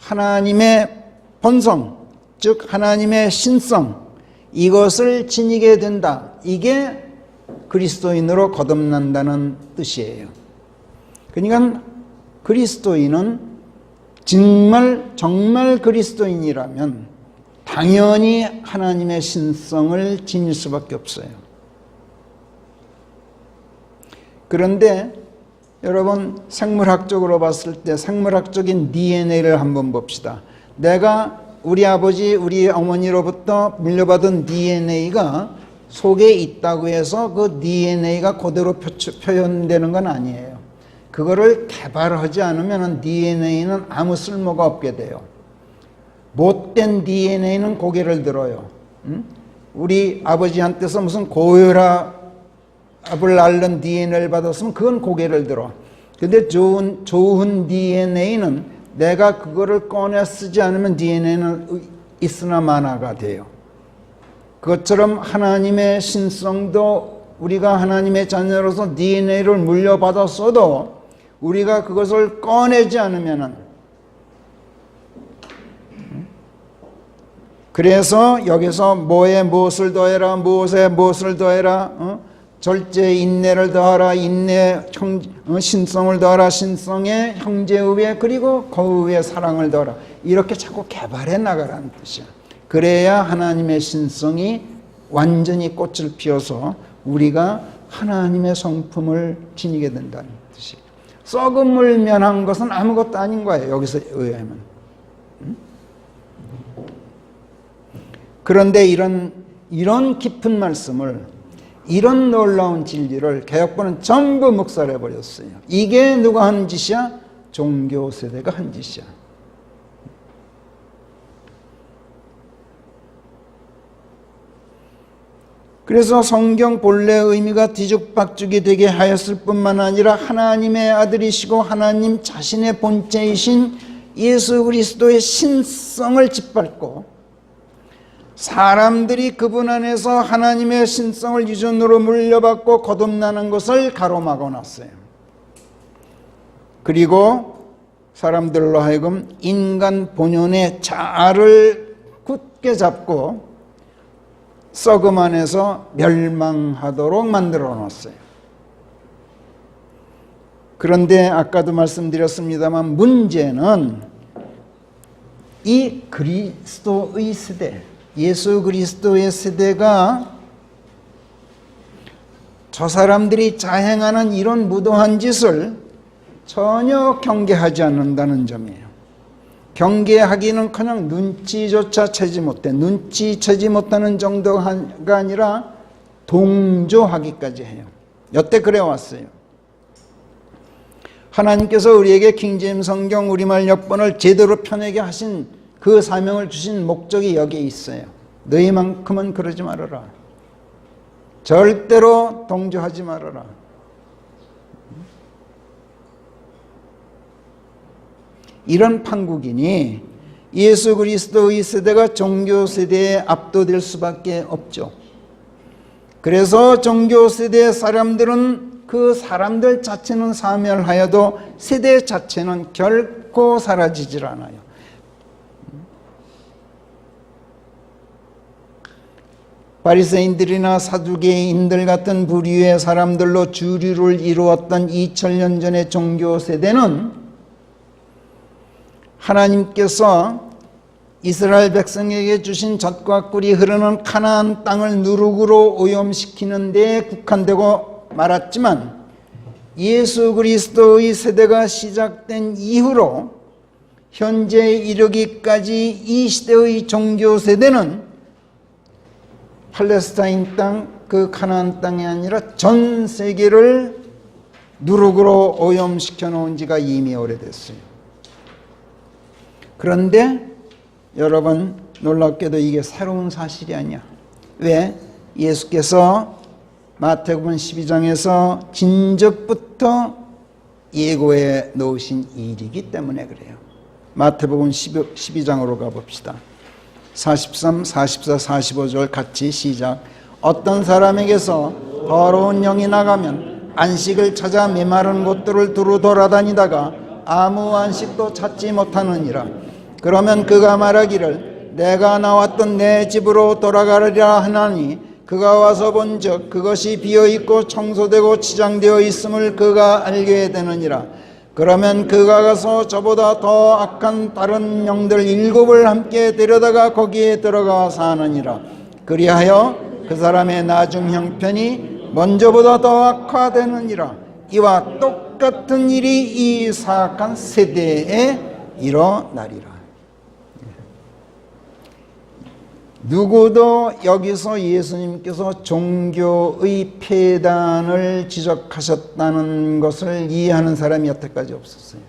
하나님의 본성, 즉 하나님의 신성, 이것을 지니게 된다. 이게 그리스도인으로 거듭난다는 뜻이에요. 그러니까 그리스도인은 정말 그리스도인이라면 당연히 하나님의 신성을 지닐 수밖에 없어요. 그런데 여러분, 생물학적으로 봤을 때 생물학적인 DNA를 한번 봅시다. 내가 우리 아버지, 우리 어머니로부터 물려받은 DNA가 속에 있다고 해서 그 DNA가 그대로 표현되는 건 아니에요. 그거를 개발하지 않으면 DNA는 아무 쓸모가 없게 돼요. 못된 DNA는 고개를 들어요. 우리 아버지한테서 무슨 고혈압을 앓는 DNA를 받았으면 그건 고개를 들어. 근데 좋은 DNA는 내가 그거를 꺼내 쓰지 않으면 DNA는 있으나 마나가 돼요. 그것처럼 하나님의 신성도 우리가 하나님의 자녀로서 DNA를 물려받았어도 우리가 그것을 꺼내지 않으면은, 그래서 여기서 뭐에 무엇을 더해라, 무엇에 무엇을 더해라, 절제 인내를 더하라, 인내 신성을 더하라, 신성에 형제의회, 그리고 거의의 사랑을 더하라. 이렇게 자꾸 개발해 나가라는 뜻이야. 그래야 하나님의 신성이 완전히 꽃을 피워서 우리가 하나님의 성품을 지니게 된다는 뜻이에요. 썩음을 면한 것은 아무것도 아닌 거예요, 여기서 의하면. 그런데 이런 깊은 말씀을, 이런 놀라운 진리를 개혁부는 전부 묵살해버렸어요. 이게 누가 한 짓이야? 종교 세대가 한 짓이야. 그래서 성경 본래 의미가 뒤죽박죽이 되게 하였을 뿐만 아니라 하나님의 아들이시고 하나님 자신의 본체이신 예수 그리스도의 신성을 짓밟고 사람들이 그분 안에서 하나님의 신성을 유전으로 물려받고 거듭나는 것을 가로막아 놨어요. 그리고 사람들로 하여금 인간 본연의 자아를 굳게 잡고 썩음 안에서 멸망하도록 만들어 놨어요. 그런데 아까도 말씀드렸습니다만 문제는 이 그리스도의 세대, 예수 그리스도의 세대가 저 사람들이 자행하는 이런 무도한 짓을 전혀 경계하지 않는다는 점이에요. 경계하기는커녕 눈치조차 채지 못해, 눈치채지 못하는 정도가 아니라 동조하기까지 해요. 여태 그래왔어요. 하나님께서 우리에게 킹제임스 성경 우리말 역본을 제대로 펴내게 하신 그 사명을 주신 목적이 여기에 있어요. 너희만큼은 그러지 말아라. 절대로 동조하지 말아라. 이런 판국이니 예수 그리스도의 세대가 종교 세대에 압도될 수밖에 없죠. 그래서 종교 세대의 사람들은 그 사람들 자체는 사멸하여도 세대 자체는 결코 사라지질 않아요. 바리새인들이나 사두개인들 같은 부류의 사람들로 주류를 이루었던 2000년 전의 종교 세대는 하나님께서 이스라엘 백성에게 주신 젖과 꿀이 흐르는 가나안 땅을 누룩으로 오염시키는 데에 국한되고 말았지만 예수 그리스도의 세대가 시작된 이후로 현재 이르기까지 이 시대의 종교 세대는 팔레스타인 땅, 그 가나안 땅이 아니라 전 세계를 누룩으로 오염시켜 놓은 지가 이미 오래됐어요. 그런데 여러분 놀랍게도 이게 새로운 사실이 아니야. 왜? 예수께서 마태복음 12장에서 진적부터 예고해 놓으신 일이기 때문에 그래요. 마태복음 12장으로 가봅시다. 43, 44, 45절 같이 시작. 어떤 사람에게서 더러운 영이 나가면 안식을 찾아 메마른 곳들을 두루 돌아다니다가 아무 안식도 찾지 못하느니라. 그러면 그가 말하기를 내가 나왔던 내 집으로 돌아가리라 하나니 그가 와서 본즉 그것이 비어있고 청소되고 치장되어 있음을 그가 알게 되느니라. 그러면 그가 가서 저보다 더 악한 다른 영들 7을 함께 데려다가 거기에 들어가 사느니라. 그리하여 그 사람의 나중 형편이 먼저보다 더 악화되느니라. 이와 똑같은 일이 이 사악한 세대에 일어나리라. 누구도 여기서 예수님께서 종교의 폐단을 지적하셨다는 것을 이해하는 사람이 여태까지 없었어요.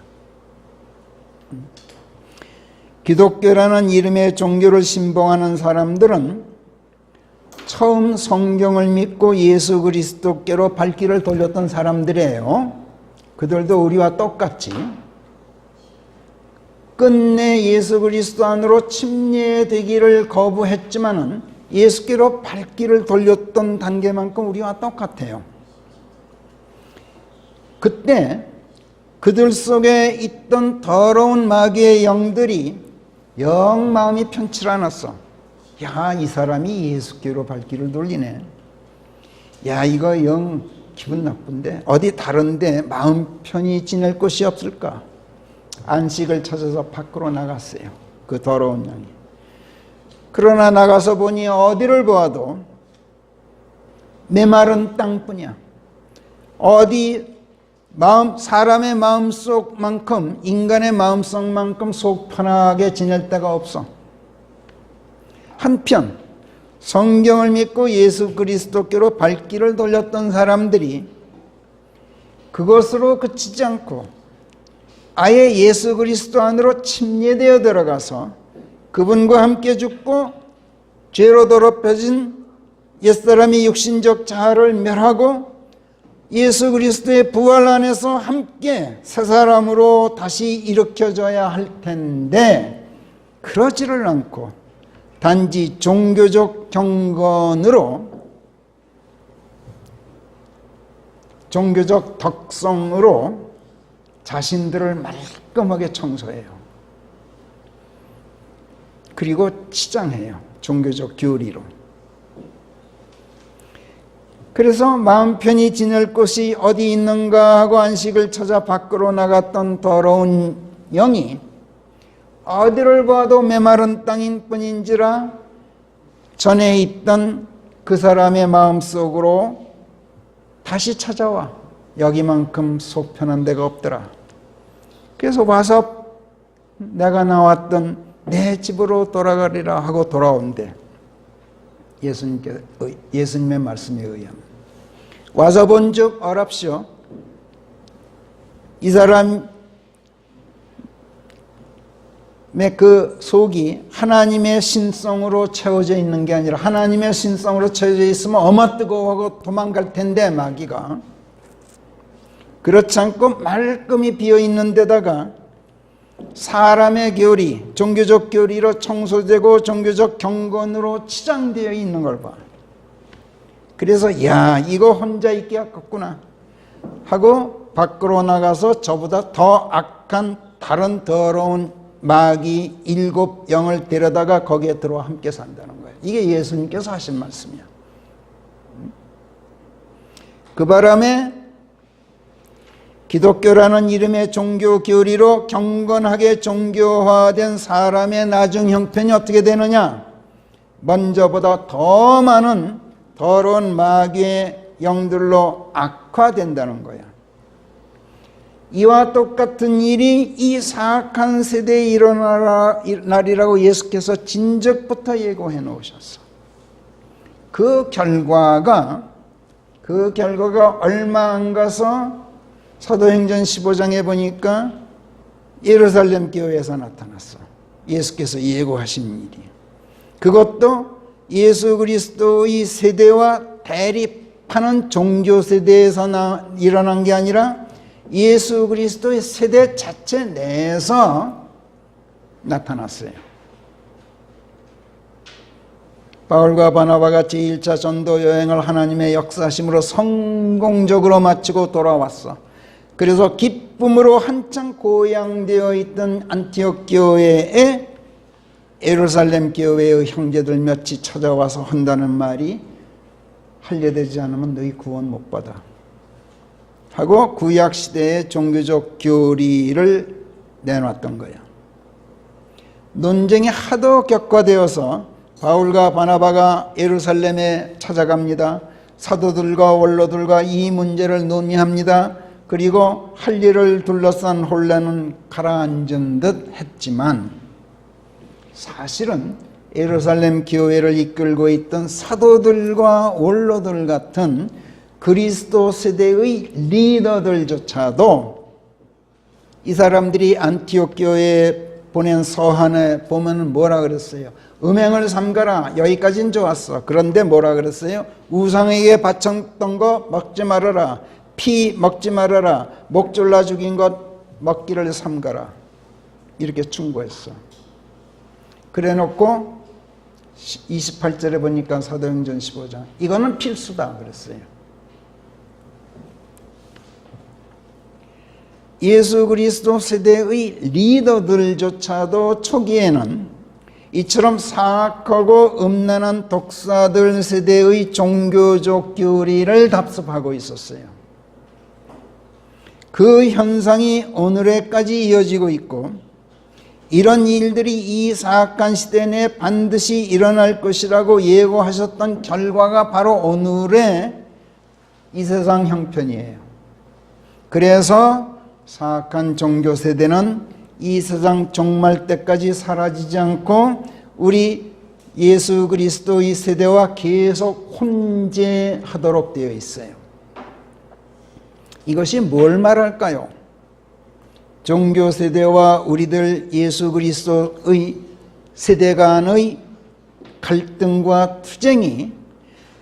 기독교라는 이름의 종교를 신봉하는 사람들은 처음 성경을 믿고 예수 그리스도께로 발길을 돌렸던 사람들이에요. 그들도 우리와 똑같이 끝내 예수 그리스도 안으로 침례되기를 거부했지만은 예수께로 발길을 돌렸던 단계만큼 우리와 똑같아요. 그때 그들 속에 있던 더러운 마귀의 영들이 영 마음이 편치 않았어. 야, 이 사람이 예수께로 발길을 돌리네. 야, 이거 영 기분 나쁜데 어디 다른데 마음 편히 지낼 곳이 없을까? 안식을 찾아서 밖으로 나갔어요. 그 더러운 영이. 그러나 나가서 보니 어디를 보아도 메마른 땅뿐이야. 어디 사람의 마음속만큼, 인간의 마음속만큼 속 편하게 지낼 데가 없어. 한편 성경을 믿고 예수 그리스도께로 발길을 돌렸던 사람들이 그것으로 그치지 않고 아예 예수 그리스도 안으로 침례되어 들어가서 그분과 함께 죽고 죄로 더럽혀진 옛사람이 육신적 자아를 멸하고 예수 그리스도의 부활 안에서 함께 새 사람으로 다시 일으켜져야 할 텐데 그러지를 않고 단지 종교적 경건으로, 종교적 덕성으로 자신들을 말끔하게 청소해요. 그리고 치장해요. 종교적 교리로. 그래서 마음 편히 지낼 곳이 어디 있는가 하고 안식을 찾아 밖으로 나갔던 더러운 영이 어디를 봐도 메마른 땅인 뿐인지라 전에 있던 그 사람의 마음속으로 다시 찾아와. 여기만큼 속 편한 데가 없더라. 그래서 와서 내가 나왔던 내 집으로 돌아가리라 하고 돌아온대. 예수님의 말씀에 의하면. 와서 본즉 어랍시오. 이 사람의 그 속이 하나님의 신성으로 채워져 있는 게 아니라 하나님의 신성으로 채워져 있으면 어마 뜨거워하고 도망갈 텐데 마귀가. 그렇지 않고 말끔히 비어있는 데다가 사람의 교리, 종교적 교리로 청소되고 종교적 경건으로 치장되어 있는 걸 봐. 그래서 야, 이거 혼자 있기 아깝구나 하고 밖으로 나가서 저보다 더 악한 다른 더러운 마귀 7영을 데려다가 거기에 들어와 함께 산다는 거예요. 이게 예수님께서 하신 말씀이야. 그 바람에 기독교라는 이름의 종교 교리로 경건하게 종교화된 사람의 나중 형편이 어떻게 되느냐? 먼저보다 더 많은 더러운 마귀의 영들로 악화된다는 거야. 이와 똑같은 일이 이 사악한 세대에 일어나리라고 예수께서 진즉부터 예고해 놓으셨어. 그 결과가 얼마 안 가서 사도행전 15장에 보니까 예루살렘 교회에서 나타났어. 예수께서 예고하신 일이. 그것도 예수 그리스도의 세대와 대립하는 종교 세대에서 일어난 게 아니라 예수 그리스도의 세대 자체 내에서 나타났어요. 바울과 바나바가 제1차 전도 여행을 하나님의 역사심으로 성공적으로 마치고 돌아왔어. 그래서 기쁨으로 한창 고양되어 있던 안티옥 교회에 예루살렘 교회의 형제들 몇이 찾아와서 한다는 말이 할례되지 않으면 너희 구원 못 받아 하고 구약시대의 종교적 교리를 내놨던 거야. 논쟁이 하도 격화되어서 바울과 바나바가 예루살렘에 찾아갑니다. 사도들과 원로들과 이 문제를 논의합니다. 그리고 할례를 둘러싼 혼란은 가라앉은 듯 했지만 사실은 예루살렘 교회를 이끌고 있던 사도들과 원로들 같은 그리스도 세대의 리더들조차도 이 사람들이 안티옥 교회에 보낸 서한에 보면 뭐라 그랬어요? 음행을 삼가라. 여기까지는 좋았어. 그런데 뭐라 그랬어요? 우상에게 바쳤던 거 먹지 말아라. 피 먹지 말아라. 목 졸라 죽인 것 먹기를 삼가라. 이렇게 충고했어. 그래 놓고 28절에 보니까 사도행전 15장 이거는 필수다 그랬어요. 예수 그리스도 세대의 리더들조차도 초기에는 이처럼 사악하고 음란한 독사들 세대의 종교적 교리를 답습하고 있었어요. 그 현상이 오늘에까지 이어지고 있고 이런 일들이 이 사악한 시대 내에 반드시 일어날 것이라고 예고하셨던 결과가 바로 오늘의 이 세상 형편이에요. 그래서 사악한 종교 세대는 이 세상 종말 때까지 사라지지 않고 우리 예수 그리스도의 세대와 계속 혼재하도록 되어 있어요. 이것이 뭘 말할까요? 종교 세대와 우리들 예수 그리스도의 세대 간의 갈등과 투쟁이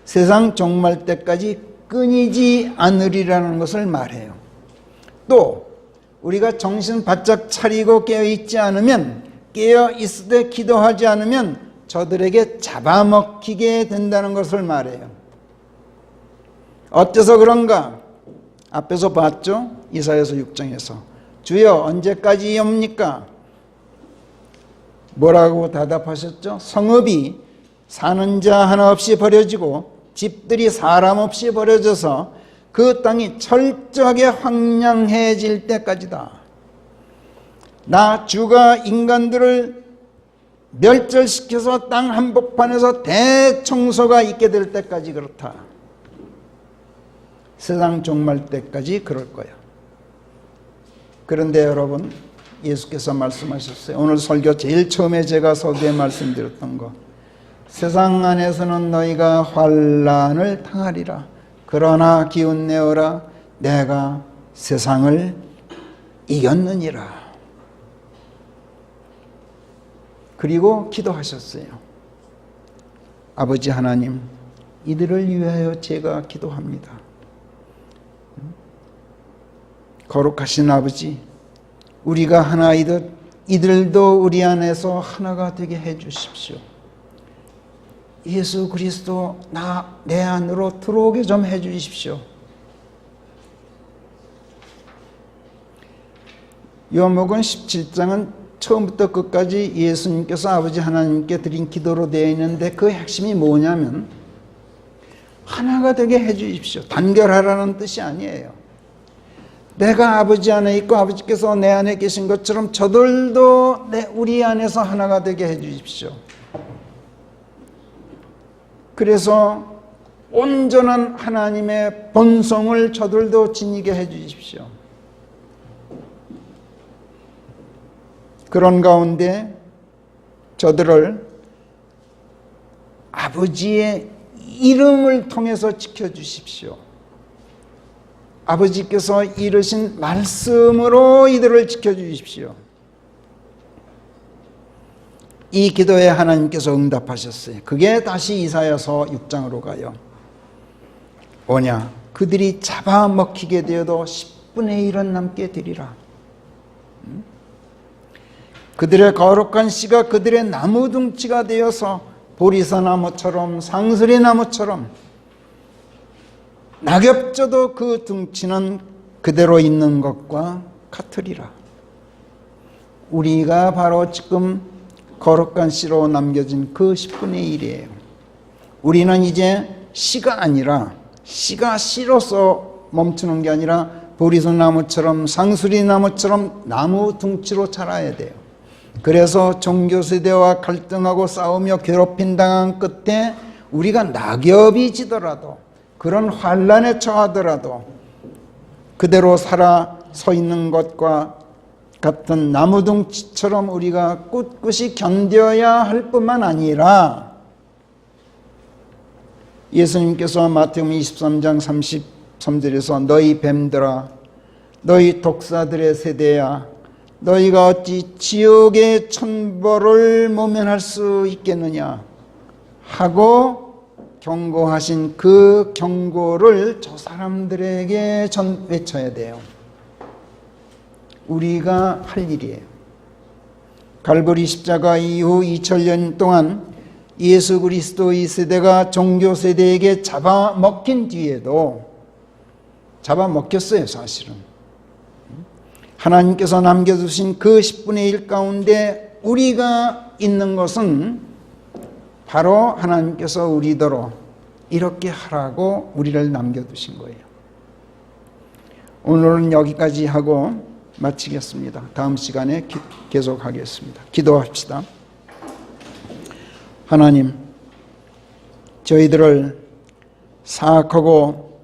세상 종말 때까지 끊이지 않으리라는 것을 말해요. 또 우리가 정신 바짝 차리고 깨어있지 않으면, 깨어있을 때 기도하지 않으면 저들에게 잡아먹히게 된다는 것을 말해요. 어째서 그런가? 앞에서 봤죠? 이사야서 6장에서 주여 언제까지옵니까? 뭐라고 대답하셨죠? 성읍이 사는 자 하나 없이 버려지고 집들이 사람 없이 버려져서 그 땅이 철저하게 황량해질 때까지다. 나 주가 인간들을 멸절시켜서 땅 한복판에서 대청소가 있게 될 때까지 그렇다. 세상 종말 때까지 그럴 거야. 그런데 여러분, 예수께서 말씀하셨어요. 오늘 설교 제일 처음에 제가 서두에 말씀드렸던 거, 세상 안에서는 너희가 환난을 당하리라. 그러나 기운내어라. 내가 세상을 이겼느니라. 그리고 기도하셨어요. 아버지 하나님, 이들을 위하여 제가 기도합니다. 거룩하신 아버지, 우리가 하나이듯 이들도 우리 안에서 하나가 되게 해 주십시오. 예수 그리스도 내 안으로 들어오게 좀 해 주십시오. 요한복음 17장은 처음부터 끝까지 예수님께서 아버지 하나님께 드린 기도로 되어 있는데 그 핵심이 뭐냐면 하나가 되게 해 주십시오. 단결하라는 뜻이 아니에요. 내가 아버지 안에 있고 아버지께서 내 안에 계신 것처럼 저들도 우리 안에서 하나가 되게 해 주십시오. 그래서 온전한 하나님의 본성을 저들도 지니게 해 주십시오. 그런 가운데 저들을 아버지의 이름을 통해서 지켜주십시오. 아버지께서 이르신 말씀으로 이들을 지켜주십시오. 이 기도에 하나님께서 응답하셨어요. 그게 다시 이사야서 6장으로 가요. 뭐냐? 그들이 잡아먹히게 되어도 10분의 1은 남게 되리라. 그들의 거룩한 씨가 그들의 나무둥치가 되어서 보리서나무처럼 상수리나무처럼 낙엽져도 그 둥치는 그대로 있는 것과 같으리라. 우리가 바로 지금 거룩한 씨로 남겨진 그 10분의 1이에요. 우리는 이제 씨가 아니라, 씨가 씨로서 멈추는 게 아니라 보리소나무처럼 상수리나무처럼 나무 둥치로 자라야 돼요. 그래서 종교세대와 갈등하고 싸우며 괴롭힘 당한 끝에 우리가 낙엽이 지더라도, 그런 환난에 처하더라도 그대로 살아 서 있는 것과 같은 나무둥치처럼 우리가 꿋꿋이 견뎌야 할 뿐만 아니라 예수님께서 마태복음 23장 33절에서 너희 뱀들아 너희 독사들의 세대야 너희가 어찌 지옥의 천벌을 모면할 수 있겠느냐 하고 경고하신 그 경고를 저 사람들에게 외쳐야 돼요. 우리가 할 일이에요. 갈보리 십자가 이후 2000년 동안 예수 그리스도의 세대가 종교 세대에게 잡아먹힌 뒤에도 잡아먹혔어요. 사실은 하나님께서 남겨두신 그 10분의 1 가운데 우리가 있는 것은 바로 하나님께서 우리더러 이렇게 하라고 우리를 남겨두신 거예요. 오늘은 여기까지 하고 마치겠습니다. 다음 시간에 계속하겠습니다. 기도합시다. 하나님, 저희들을 사악하고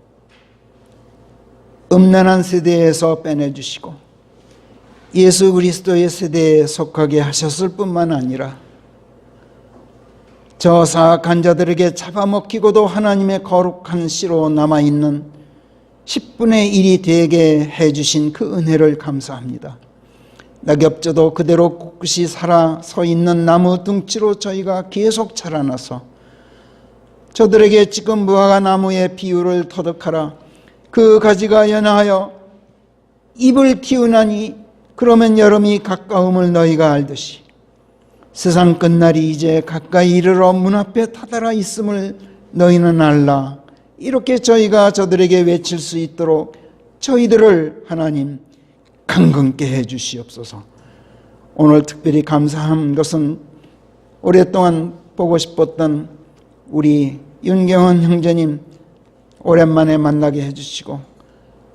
음란한 세대에서 빼내주시고 예수 그리스도의 세대에 속하게 하셨을 뿐만 아니라 저 사악한 자들에게 잡아먹히고도 하나님의 거룩한 씨로 남아있는 10분의 1이 되게 해주신 그 은혜를 감사합니다. 낙엽져도 그대로 꿋꿋이 살아 서 있는 나무 둥치로 저희가 계속 자라나서 저들에게 지금 무화과 나무의 비유를 터득하라. 그 가지가 연하여 잎을 틔우나니 그러면 여름이 가까움을 너희가 알듯이 세상 끝날이 이제 가까이 이르러 문 앞에 다다라 있음을 너희는 알라. 이렇게 저희가 저들에게 외칠 수 있도록 저희들을 하나님 강건케 해 주시옵소서. 오늘 특별히 감사한 것은 오랫동안 보고 싶었던 우리 윤경원 형제님 오랜만에 만나게 해주시고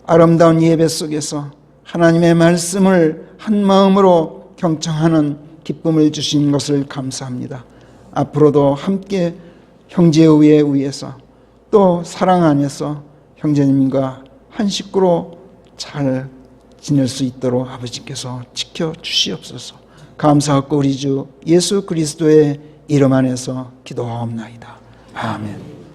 아름다운 예배 속에서 하나님의 말씀을 한 마음으로 경청하는 기쁨을 주신 것을 감사합니다. 앞으로도 함께 형제의 위에서 또 사랑 안에서 형제님과 한 식구로 잘 지낼 수 있도록 아버지께서 지켜주시옵소서. 감사하고 우리 주 예수 그리스도의 이름 안에서 기도하옵나이다. 아멘.